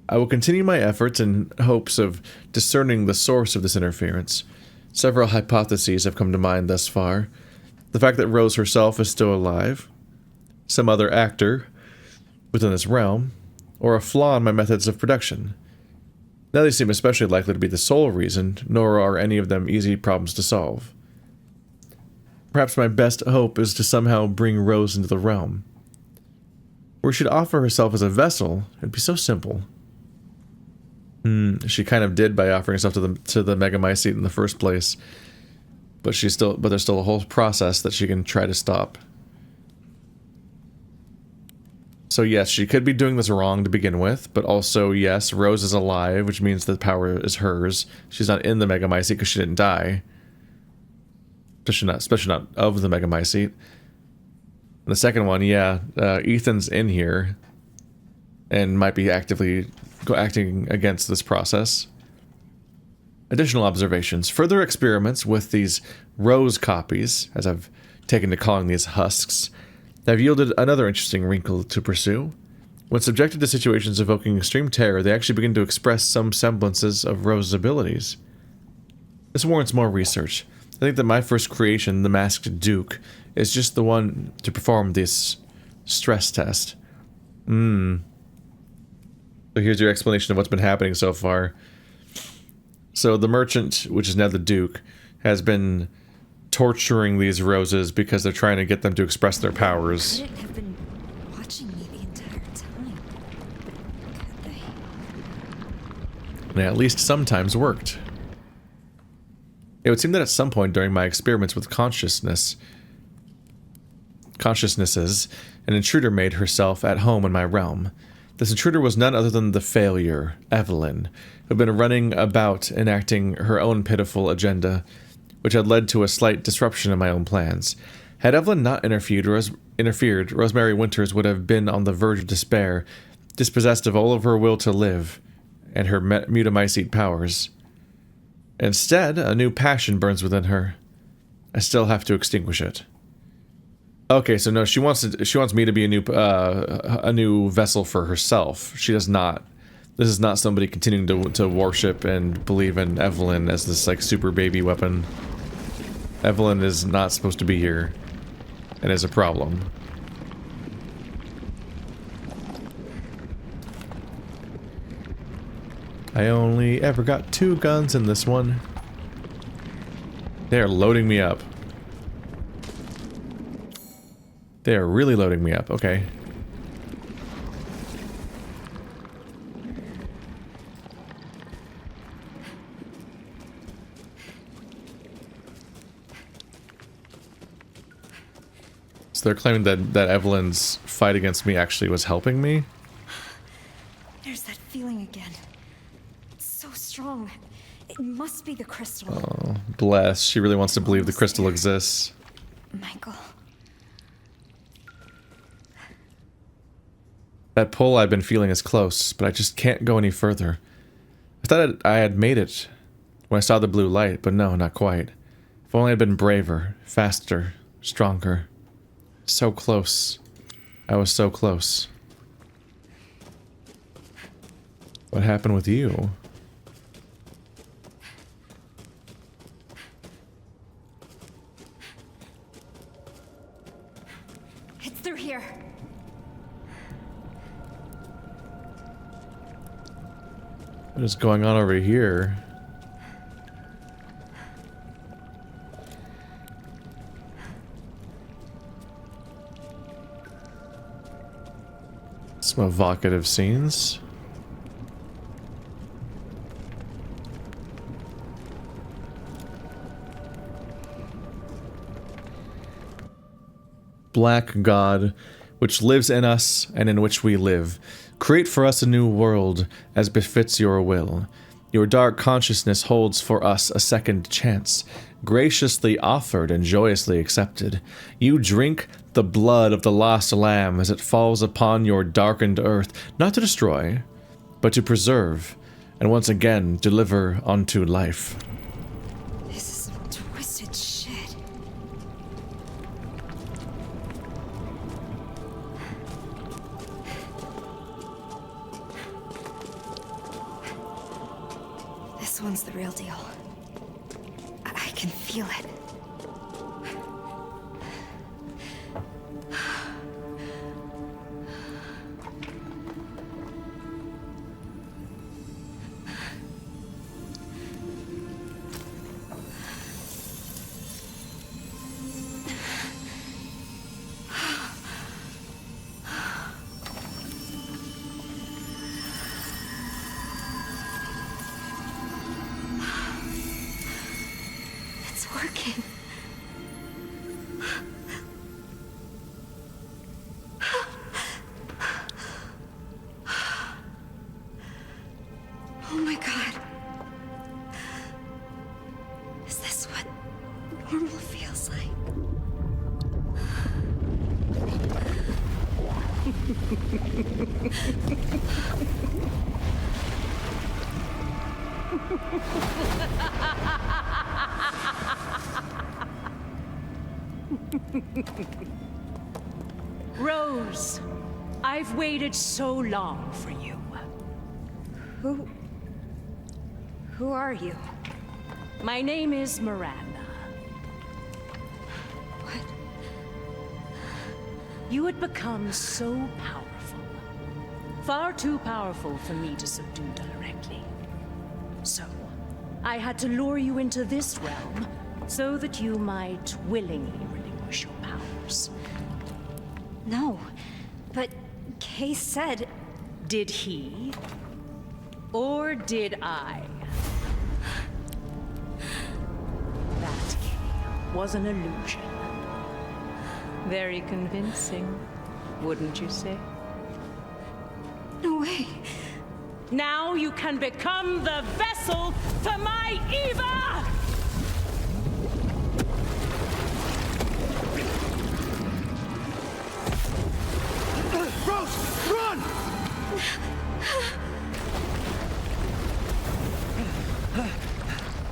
I will continue my efforts in hopes of discerning the source of this interference. Several hypotheses have come to mind thus far. The fact that Rose herself is still alive, some other actor within this realm, or a flaw in my methods of production. Now they seem especially likely to be the sole reason, nor are any of them easy problems to solve. Perhaps my best hope is to somehow bring Rose into the realm. Where she'd offer herself as a vessel, it'd be so simple. She kind of did by offering herself to the megamycete in the first place, but there's still a whole process that she can try to stop. So yes, she could be doing this wrong to begin with, but also yes, Rose is alive, which means the power is hers. She's not in the megamycete because she didn't die, especially not of the megamycete. And the second one, yeah, Ethan's in here and might be actively acting against this process. Additional observations. Further experiments with these Rose copies, as I've taken to calling these husks, have yielded another interesting wrinkle to pursue. When subjected to situations evoking extreme terror, they actually begin to express some semblances of Rose's abilities. This warrants more research. I think that my first creation, the Masked Duke, is just the one to perform this stress test. So here's your explanation of what's been happening so far. So the merchant, which is now the Duke, has been torturing these Roses because they're trying to get them to express their powers. Couldn't have been watching me the entire time, could they? And it at least sometimes worked. It would seem that at some point during my experiments with consciousnesses, an intruder made herself at home in my realm. This intruder was none other than the failure, Evelyn, who had been running about enacting her own pitiful agenda, which had led to a slight disruption in my own plans. Had Evelyn not interfered, Rosemary Winters would have been on the verge of despair, dispossessed of all of her will to live, and her mutamycete powers. Instead, a new passion burns within her. I still have to extinguish it. Okay, so no, she wants me to be a new vessel for herself. She does not. This is not somebody continuing to worship and believe in Evelyn as this like super baby weapon. Evelyn is not supposed to be here, and is a problem. I only ever got 2 guns in this one. They are loading me up. They are really loading me up. Okay. So they're claiming that Evelyn's fight against me actually was helping me. There's that feeling again. It's so strong. It must be the crystal. Oh, bless. She really wants to believe the crystal exists. Michael. That pull I've been feeling is close, but I just can't go any further. I thought I had made it when I saw the blue light, but no, not quite. If only I'd been braver, faster, stronger. So close. I was so close. What happened with you? It's through here. What is going on over here? Some evocative scenes. Black God, which lives in us and in which we live, create for us a new world as befits your will. Your dark consciousness holds for us a second chance, graciously offered and joyously accepted. You drink the blood of the lost lamb as it falls upon your darkened earth, not to destroy, but to preserve, and once again deliver unto life. This is twisted shit. This one's the real deal. I can feel it. It's working. Oh my God. Is this what normal feels like? Rose, I've waited so long for you. Who are you? My name is Miranda. What? You had become so powerful. Far too powerful for me to subdue directly. So, I had to lure you into this realm so that you might willingly relinquish your powers. No, but Kay said... Did he? Or did I? That Kay was an illusion. Very convincing, wouldn't you say? No way. Now you can become the vessel for my Eva! Rose, run!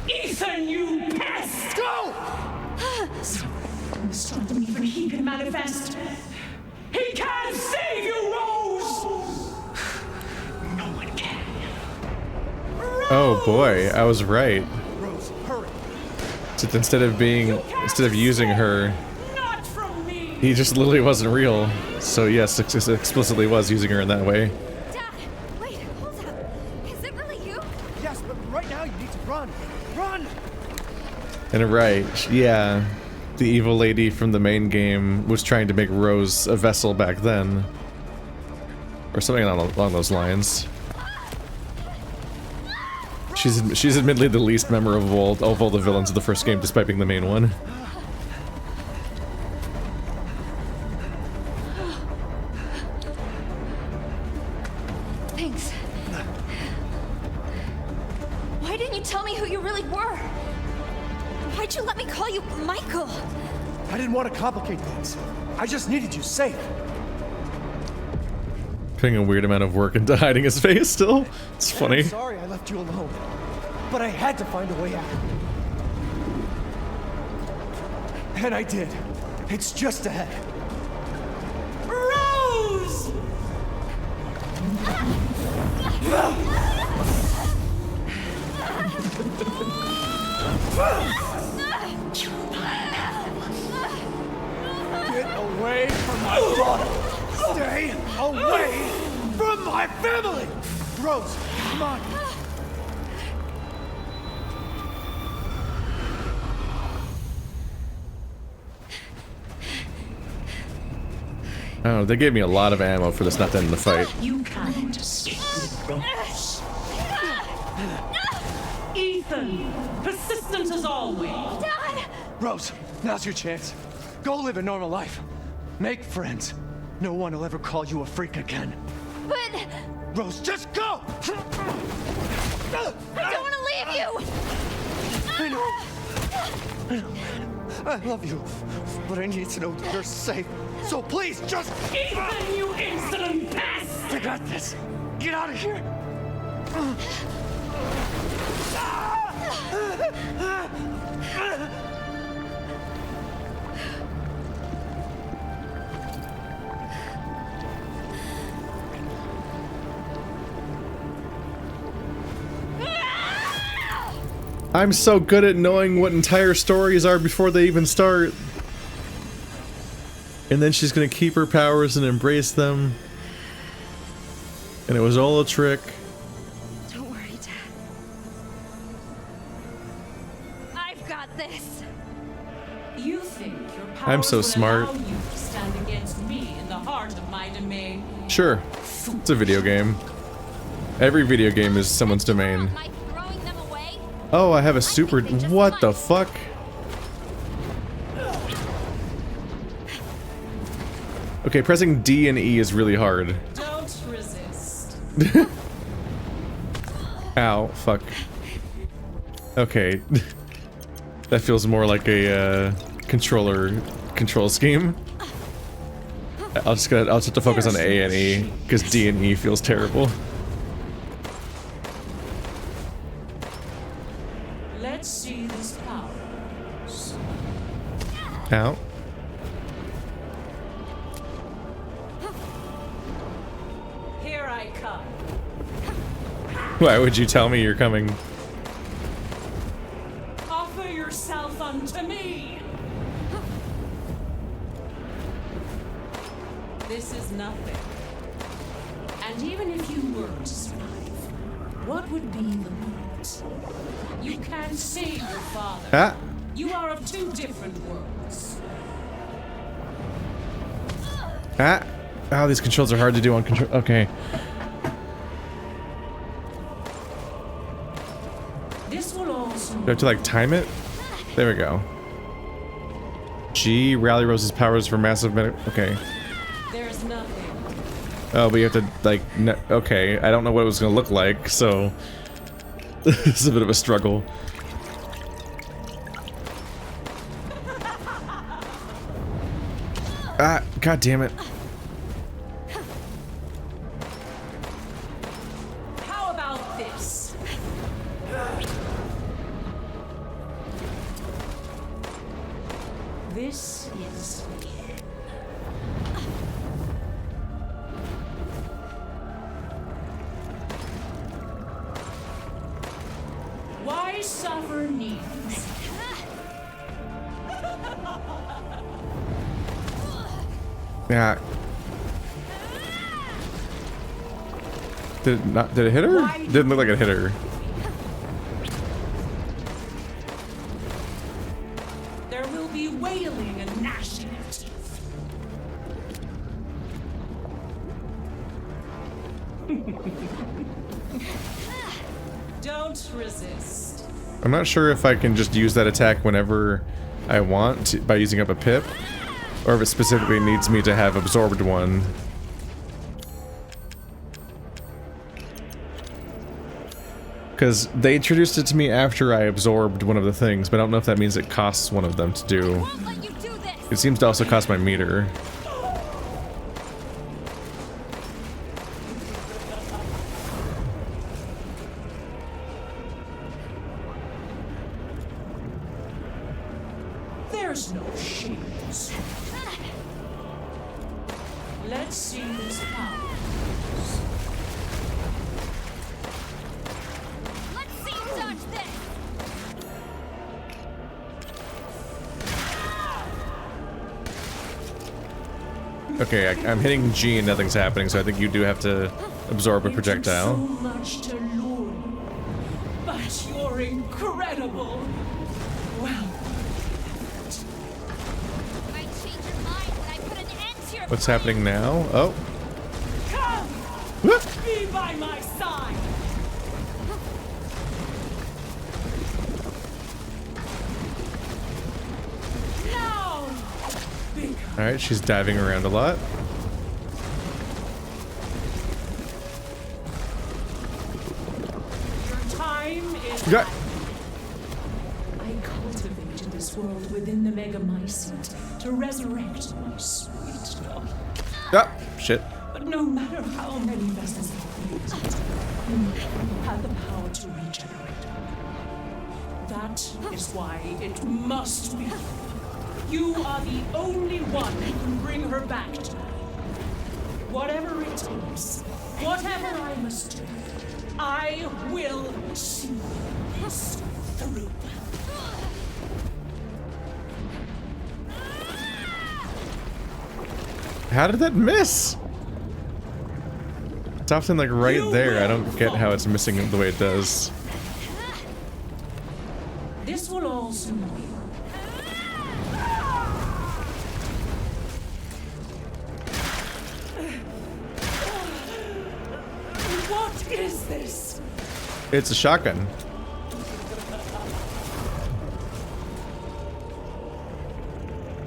Ethan, you pest! Go! Stop me, but he can manifest. He can save you, Rose! No one can. Oh boy, I was right. Rose, hurry! So instead of using her, Not from me! he just literally wasn't real. So yes, explicitly was using her in that way. Dad, wait, hold up. Is it really you? Yes, but right now you need to run. Run! And right, yeah. The evil lady from the main game was trying to make Rose a vessel back then. Or something along those lines. She's admittedly the least memorable of all the villains of the first game, despite being the main one. Why'd you let me call you Michael? I didn't want to complicate things. I just needed you safe. Putting a weird amount of work into hiding his face still. It's funny. I'm sorry I left you alone, but I had to find a way out. And I did. It's just ahead. Rose! Get away from my daughter! Stay away from my family! Rose, come on! Oh, they gave me a lot of ammo for this not to end the fight. You can't escape Rose. Ethan, persistent as always. Dad! Rose, now's your chance. Go live a normal life. Make friends. No one will ever call you a freak again. But Rose, just go! I don't want to leave you! I know. I love you, but I need to know that you're safe. So please, just... Ethan, you insolent pest! I got this. Get out of here. I'm so good at knowing what entire stories are before they even start. And then she's gonna keep her powers and embrace them. And it was all a trick. Don't worry, Dad. I've got this. You think your powers I'm so would smart. allow you to stand against me in the heart of my domain? Sure, it's a video game. Every video game is someone's domain. Mike throwing them away? Oh, I have a super... they just What the might. fuck? Okay, pressing D and E is really hard. Don't resist. Ow, fuck. Okay. That feels more like a control scheme. I'll just have to focus on A and E, because D and E feels terrible. Let's see this power. Ow. Here I come. Why would you tell me you're coming? Offer yourself unto me. This is nothing. And even if you were to survive, what would be the point? You can't save your father. Ah! You are of two different worlds. Ah! Oh, these controls are hard to do on control. Okay. This will also Do I have to like time it? There we go. G, rally Rose's powers for massive okay. there's nothing. Oh, but you have to like, okay. I don't know what it was gonna look like, so this is a bit of a struggle. Ah, god damn it. How about this? This is why suffer needs? Yeah. Did it hit her? Didn't look like it hit her. There will be wailing and gnashing of teeth. Don't resist. I'm not sure if I can just use that attack whenever I want to, by using up a pip, or if it specifically needs me to have absorbed one. Because they introduced it to me after I absorbed one of the things, but I don't know if that means it costs one of them to do. Won't let you do this. It seems to also cost my meter. There's no shades. Let's see this power. Let's see you dodge this. Okay, I'm hitting G and nothing's happening, so I think you do have to absorb a It took projectile. so much to lure you, but you're incredible. Well, You might change your mind when I put an end to your What's happening now? Oh. come, Whoop. be by my side. Now, become Alright, she's diving around a lot. your time is. Yeah. I cultivated this world within the Megamycete to resurrect my sweet love. Ah, shit. But no matter how many vessels I created, you had the power to regenerate her. That is why it must be. You are the only one who can bring her back to me. Whatever it takes, whatever I must do, I will see this through. How did that miss? It's often like right there. I don't get how it's missing the way it does. This will all soon be. What is this? It's a shotgun.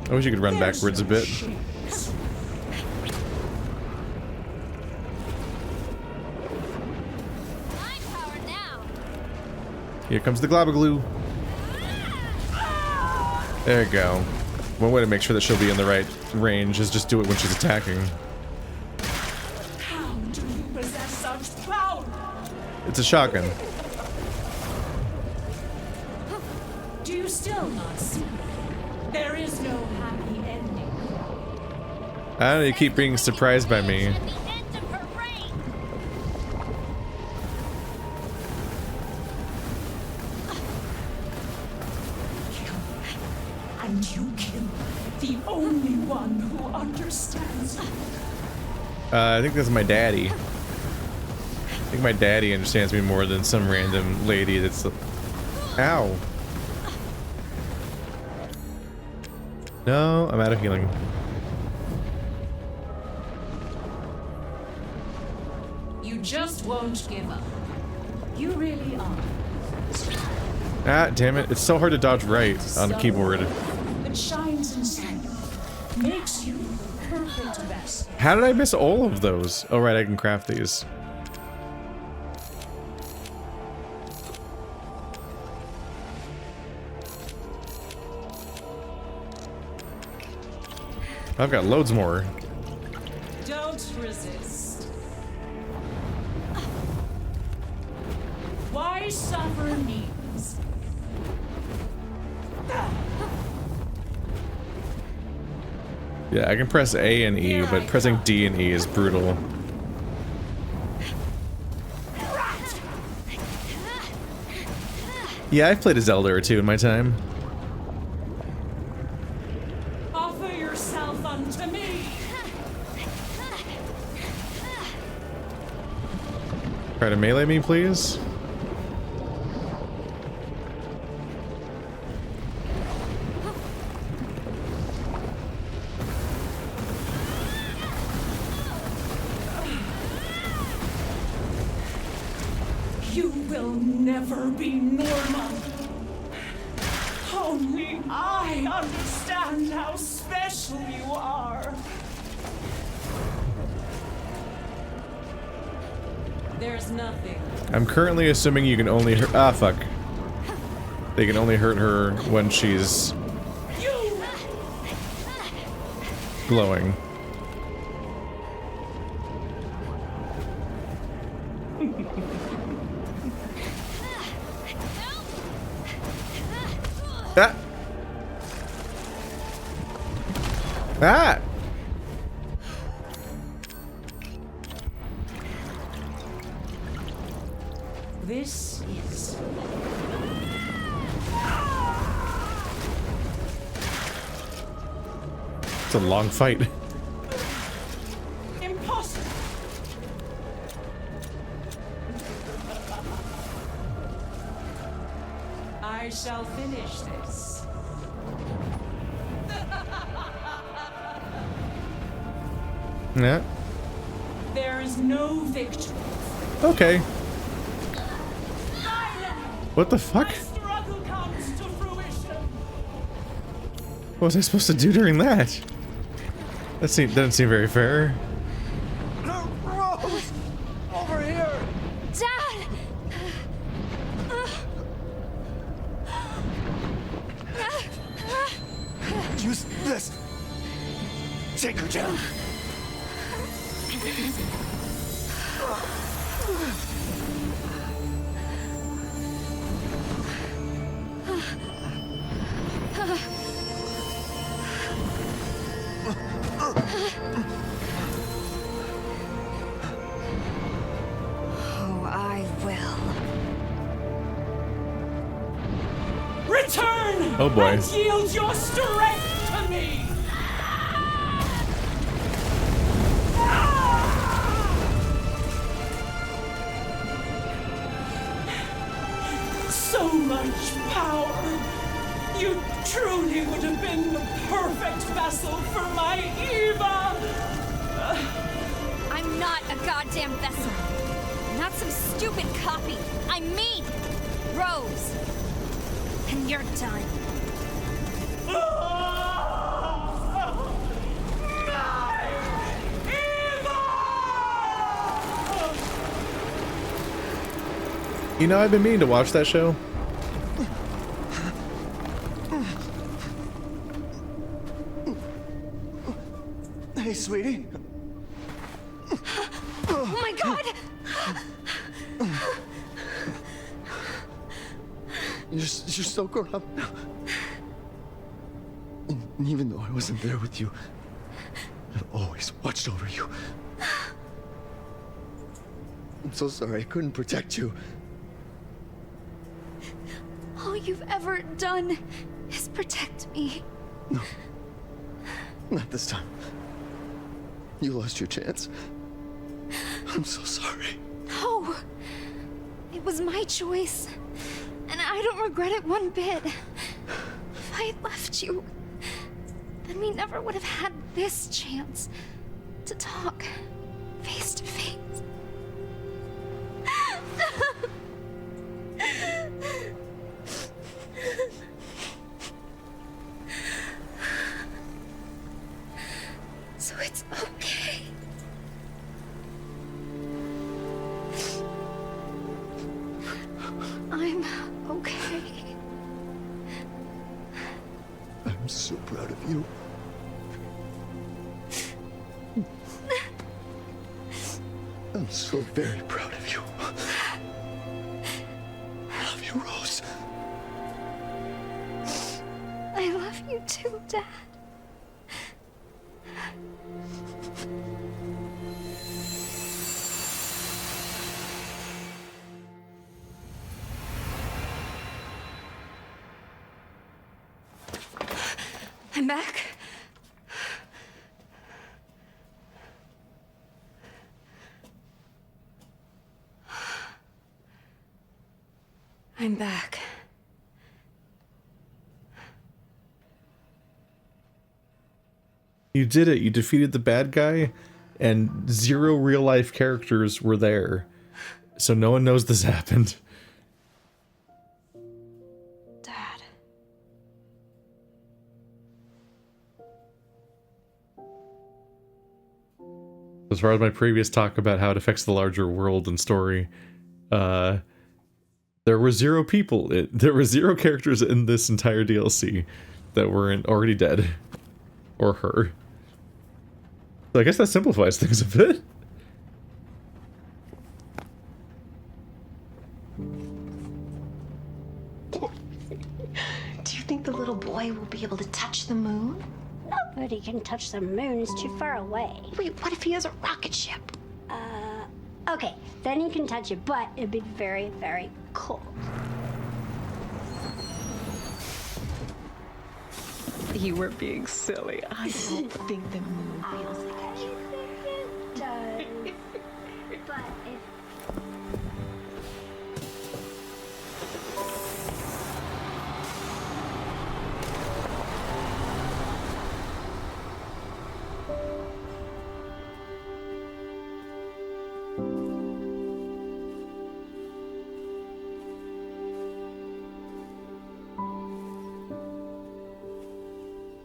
I wish you could run There's backwards a no bit. shades. my power now. Here comes the globber glue. There you go. One way to make sure that she'll be in the right range is just do it when she's attacking. How do you possess such power? It's a shotgun. Do you still not see? There is no happy ending. I don't know, you keep being surprised by me. At the end of her reign. And you kill the only one who understands you. I think this is my daddy. I think my daddy understands me more than some random lady that's... Ow. No, I'm out of healing. You just won't give up. You really are. Ah, damn it. It's so hard to dodge right on the keyboard. That shines inside you, makes you the perfect vessel. How did I miss all of those? Oh, right, I can craft these. I've got loads more. Don't resist. Why suffer needs? Yeah, I can press A and E, but pressing D and E is brutal. Yeah, I've played a Zelda or two in my time. Offer yourself unto me. Try to melee me, please. You will never be normal. Only I understand how special you are. There's nothing. I'm currently assuming you can only hurt. Ah, fuck. They can only hurt her when she's glowing. Ah! Ah! This is... It's a long fight. impossible. I shall finish this. Yeah. There is no victory. Okay. What the fuck? Struggle comes to fruition. What was I supposed to do during that? That doesn't seem very fair. Rose! Over here! Dad! Use this! Take her down! Oh, I will. Return! Oh, boy. And yield your strength to me! So much power! You truly would have been the perfect vessel for my Eva! I'm not a goddamn vessel. I'm not some stupid copy. I'm me, Rose. And you're done. You know, I've been meaning to watch that show. Hey, sweetie. Oh my god! You're so grown up now. And even though I wasn't there with you, I've always watched over you. I'm so sorry I couldn't protect you. All you've ever done is protect me. No. Not this time. You lost your chance. I'm so sorry. No. It was my choice. And I don't regret it one bit. If I had left you, then we never would have had this chance to talk face to face. So it's okay. I'm okay. I'm so proud of you. I'm so very proud of you. I love you, Rose. I love you too, Dad. I'm back. I'm back. You did it. You defeated the bad guy, and 0 real-life characters were there. So no one knows this happened. Dad. as far as my previous talk about how it affects the larger world and story, there were 0 people. There were 0 characters in this entire DLC that weren't already dead. Or her. So I guess that simplifies things a bit. Do you think the little boy will be able to touch the moon? Nobody can touch the moon, it's too far away. Wait, what if he has a rocket ship? Okay, then you can touch it, but it'd be very, very cold. You were being silly. I don't think the moon feels like it. It does. But if...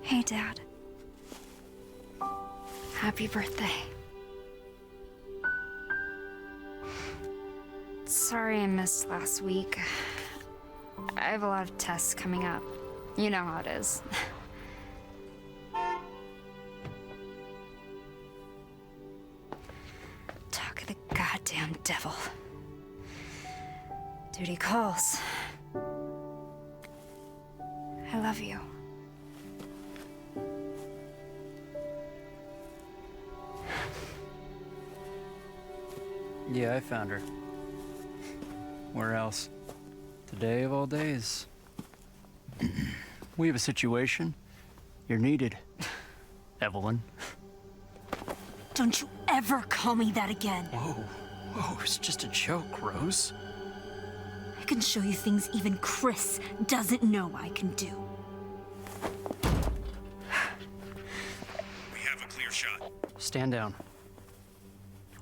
Hey, Dad. Happy birthday. Sorry I missed last week. I have a lot of tests coming up. You know how it is. Talk of the goddamn devil. Duty calls. I love you. Yeah, I found her. Where else? Today of all days. We have a situation. You're needed, Evelyn. Don't you ever call me that again. Whoa, it's just a joke, Rose. I can show you things even Chris doesn't know I can do. We have a clear shot. Stand down.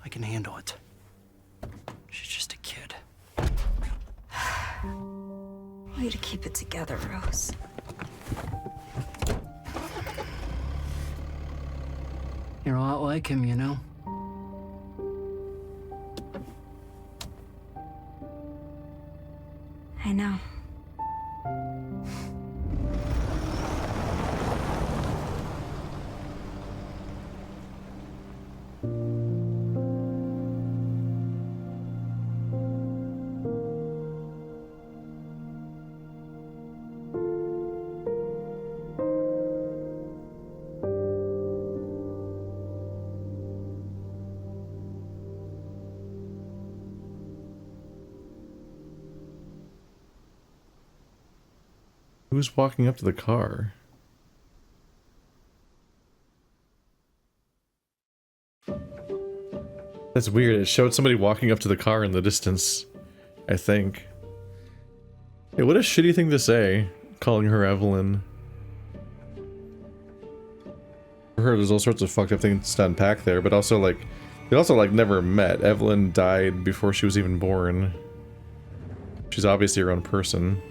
I can handle it. She's just a kid. Way to keep it together, Rose. You're a lot like him, you know? I know. Who's walking up to the car? That's weird. It showed somebody walking up to the car in the distance, I think. Hey, what a shitty thing to say, calling her Evelyn. For her, there's all sorts of fucked up things to unpack there, but also, like, they also, like, never met. Evelyn died before she was even born. She's obviously her own person.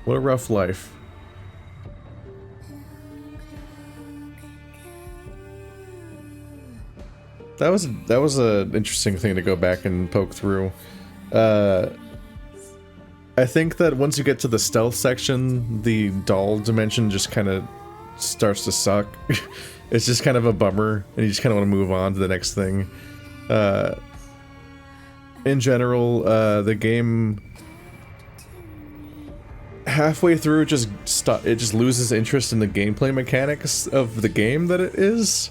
What a rough life. That was an interesting thing to go back and poke through. I think that once you get to the stealth section, the doll dimension just kind of starts to suck. It's just kind of a bummer, and you just kind of want to move on to the next thing. In general, the game halfway through it just loses interest in the gameplay mechanics of the game that it is.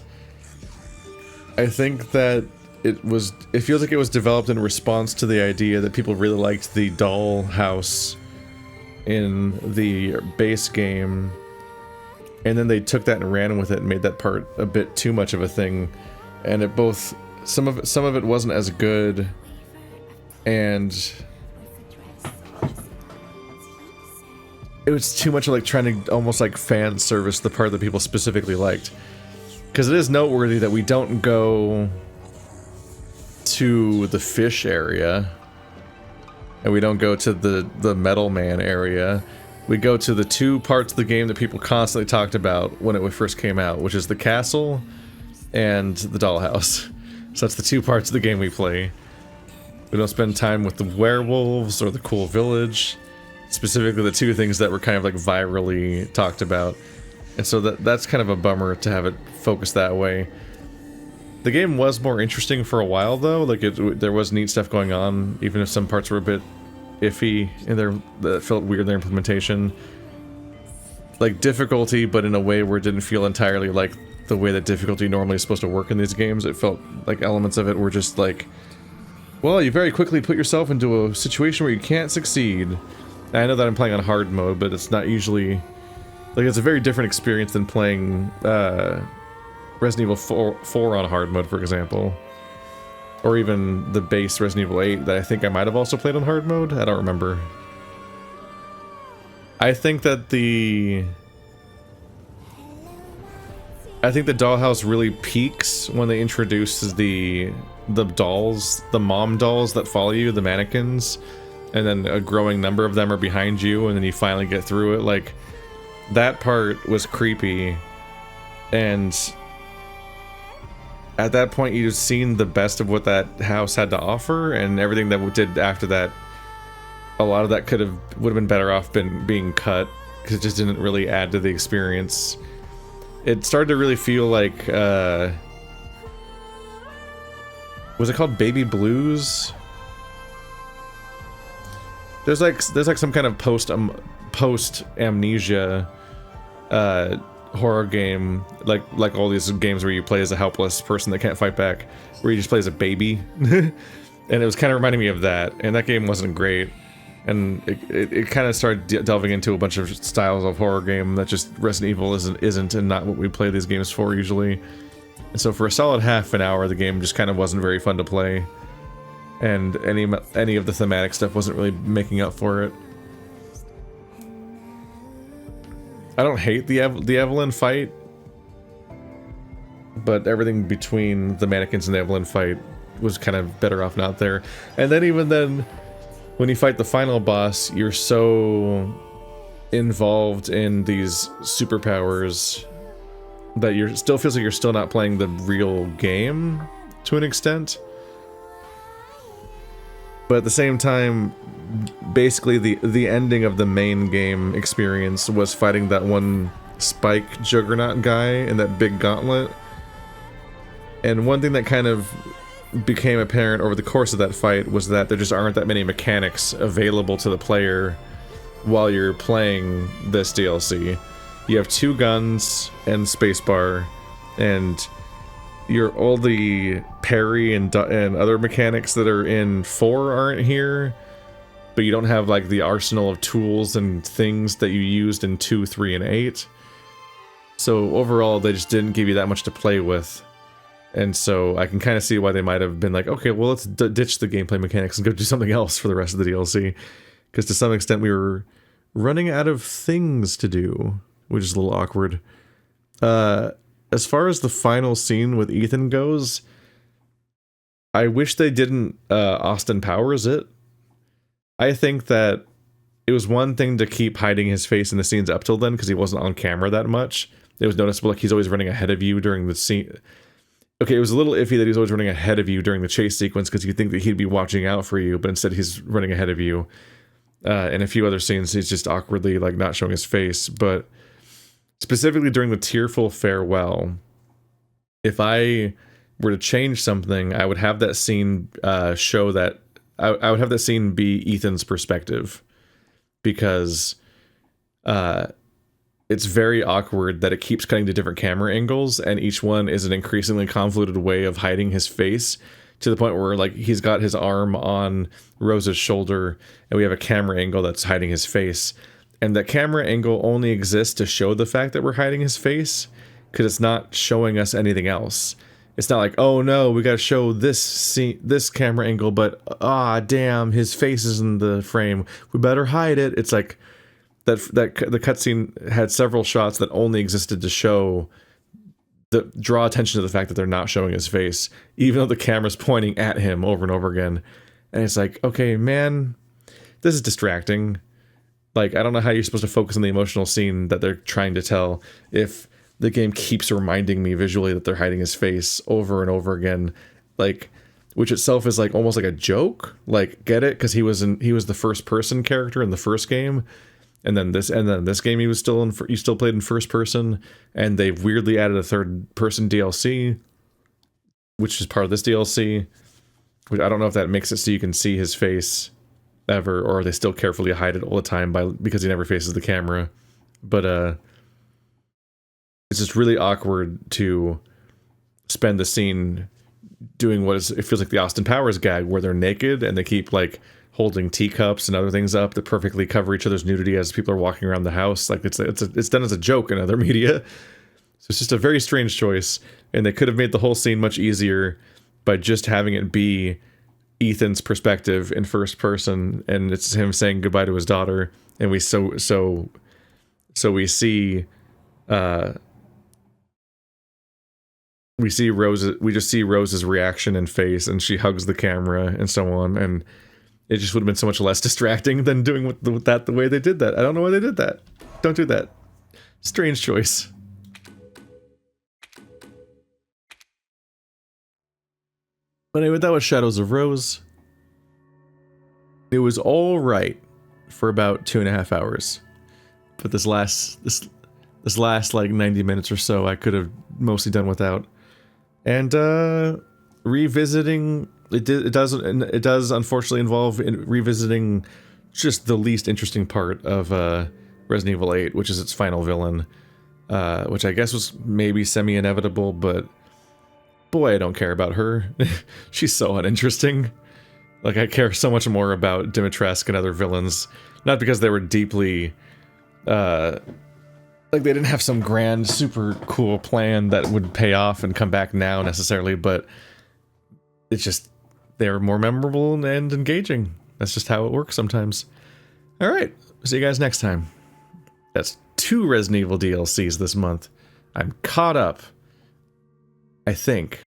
I think that it feels like it was developed in response to the idea that people really liked the dollhouse in the base game, and then they took that and ran with it and made that part a bit too much of a thing, and some of it wasn't as good, and it was too much like trying to almost like fan service the part that people specifically liked. Because it is noteworthy that we don't go to the fish area, and we don't go to the Metal Man area, we go to the two parts of the game that people constantly talked about when it first came out, which is the castle and the dollhouse. So that's the two parts of the game we play. We don't spend time with the werewolves or the cool village. Specifically the two things that were kind of like virally talked about. And so that's kind of a bummer to have it focused that way. The game was more interesting for a while though, like there was neat stuff going on, even if some parts were a bit iffy and that felt weird in their implementation. Like difficulty, but in a way where it didn't feel entirely like the way that difficulty normally is supposed to work in these games. It felt like elements of it were just like, well, you very quickly put yourself into a situation where you can't succeed. And I know that I'm playing on hard mode, but it's not usually... Like, it's a very different experience than playing Resident Evil 4 on hard mode, for example. Or even the base Resident Evil 8 that I think I might have also played on hard mode. I don't remember. I think that the dollhouse really peaks when they introduce the dolls, the mom dolls that follow you, the mannequins, and then a growing number of them are behind you, and then you finally get through it. Like, that part was creepy, and at that point you'd seen the best of what that house had to offer, and everything that we did after that, a lot of that would have been better off being cut, because it just didn't really add to the experience. It started to really feel like, was it called Baby Blues? There's like some kind of post amnesia horror game, like all these games where you play as a helpless person that can't fight back, where you just play as a baby. And it was kind of reminding me of that, and that game wasn't great. And it kind of started delving into a bunch of styles of horror game that just Resident Evil isn't and not what we play these games for usually. And so for a solid half an hour, the game just kind of wasn't very fun to play. And any of the thematic stuff wasn't really making up for it. I don't hate the Evelyn fight, but everything between the mannequins and the Evelyn fight was kind of better off not there. And then even then, when you fight the final boss, you're so involved in these superpowers that still feels like you're still not playing the real game to an extent. But at the same time, basically the ending of the main game experience was fighting that one Spike Juggernaut guy in that big gauntlet. And one thing that kind of became apparent over the course of that fight was that there just aren't that many mechanics available to the player while you're playing this DLC. You have 2 guns and spacebar, and all the parry and other mechanics that are in 4 aren't here, but you don't have like the arsenal of tools and things that you used in 2, 3, and 8. So overall, they just didn't give you that much to play with. And so I can kind of see why they might have been like, okay, well, let's ditch the gameplay mechanics and go do something else for the rest of the DLC. Because to some extent we were running out of things to do, which is a little awkward. As far as the final scene with Ethan goes, I wish they didn't Austin Powers it. I think that it was one thing to keep hiding his face in the scenes up till then because he wasn't on camera that much. It was noticeable, like he's always running ahead of you during the scene. Okay, it was a little iffy that he's always running ahead of you during the chase sequence because you think that he'd be watching out for you, but instead he's running ahead of you. In a few other scenes, he's just awkwardly like not showing his face. But specifically during the tearful farewell, if I were to change something, I would have that scene show that I would have that scene be Ethan's perspective, because it's very awkward that it keeps cutting to different camera angles, and each one is an increasingly convoluted way of hiding his face, to the point where like he's got his arm on Rose's shoulder and we have a camera angle that's hiding his face, and that camera angle only exists to show the fact that we're hiding his face, because it's not showing us anything else. It's not like, oh no, we gotta show this camera angle, but damn, his face is in the frame, we better hide it. It's like the cutscene had several shots that only existed to draw attention to the fact that they're not showing his face, even though the camera's pointing at him over and over again. And it's like, okay, man, this is distracting. Like, I don't know how you're supposed to focus on the emotional scene that they're trying to tell if the game keeps reminding me visually that they're hiding his face over and over again, like, which itself is like almost like a joke. Like, get it? Because he was the first person character in the first game, and then this game he still played in first person, and they've weirdly added a third person DLC, which is part of this DLC. Which I don't know if that makes it so you can see his face ever, or they still carefully hide it all the time because he never faces the camera. But it's just really awkward to spend the scene doing it feels like the Austin Powers gag, where they're naked and they keep like holding teacups and other things up that perfectly cover each other's nudity as people are walking around the house. Like it's done as a joke in other media. So it's just a very strange choice, and they could have made the whole scene much easier by just having it be Ethan's perspective in first person, and it's him saying goodbye to his daughter, and we just see Rose's reaction and face, and she hugs the camera and so on, and it just would have been so much less distracting than doing that the way they did that. I don't know why they did that. Don't do that. Strange choice. But anyway, that was Shadows of Rose. It was all right for about 2.5 hours, but this last like 90 minutes or so, I could have mostly done without. And revisiting it does unfortunately involve revisiting just the least interesting part of Resident Evil 8, which is its final villain, which I guess was maybe semi-inevitable, but boy, I don't care about her. She's so uninteresting. Like, I care so much more about Dimitrescu and other villains, not because they were deeply like they didn't have some grand, super cool plan that would pay off and come back now necessarily, but it's just, they're more memorable and engaging. That's just how it works sometimes. Alright, see you guys next time. That's 2 Resident Evil DLCs this month. I'm caught up, I think.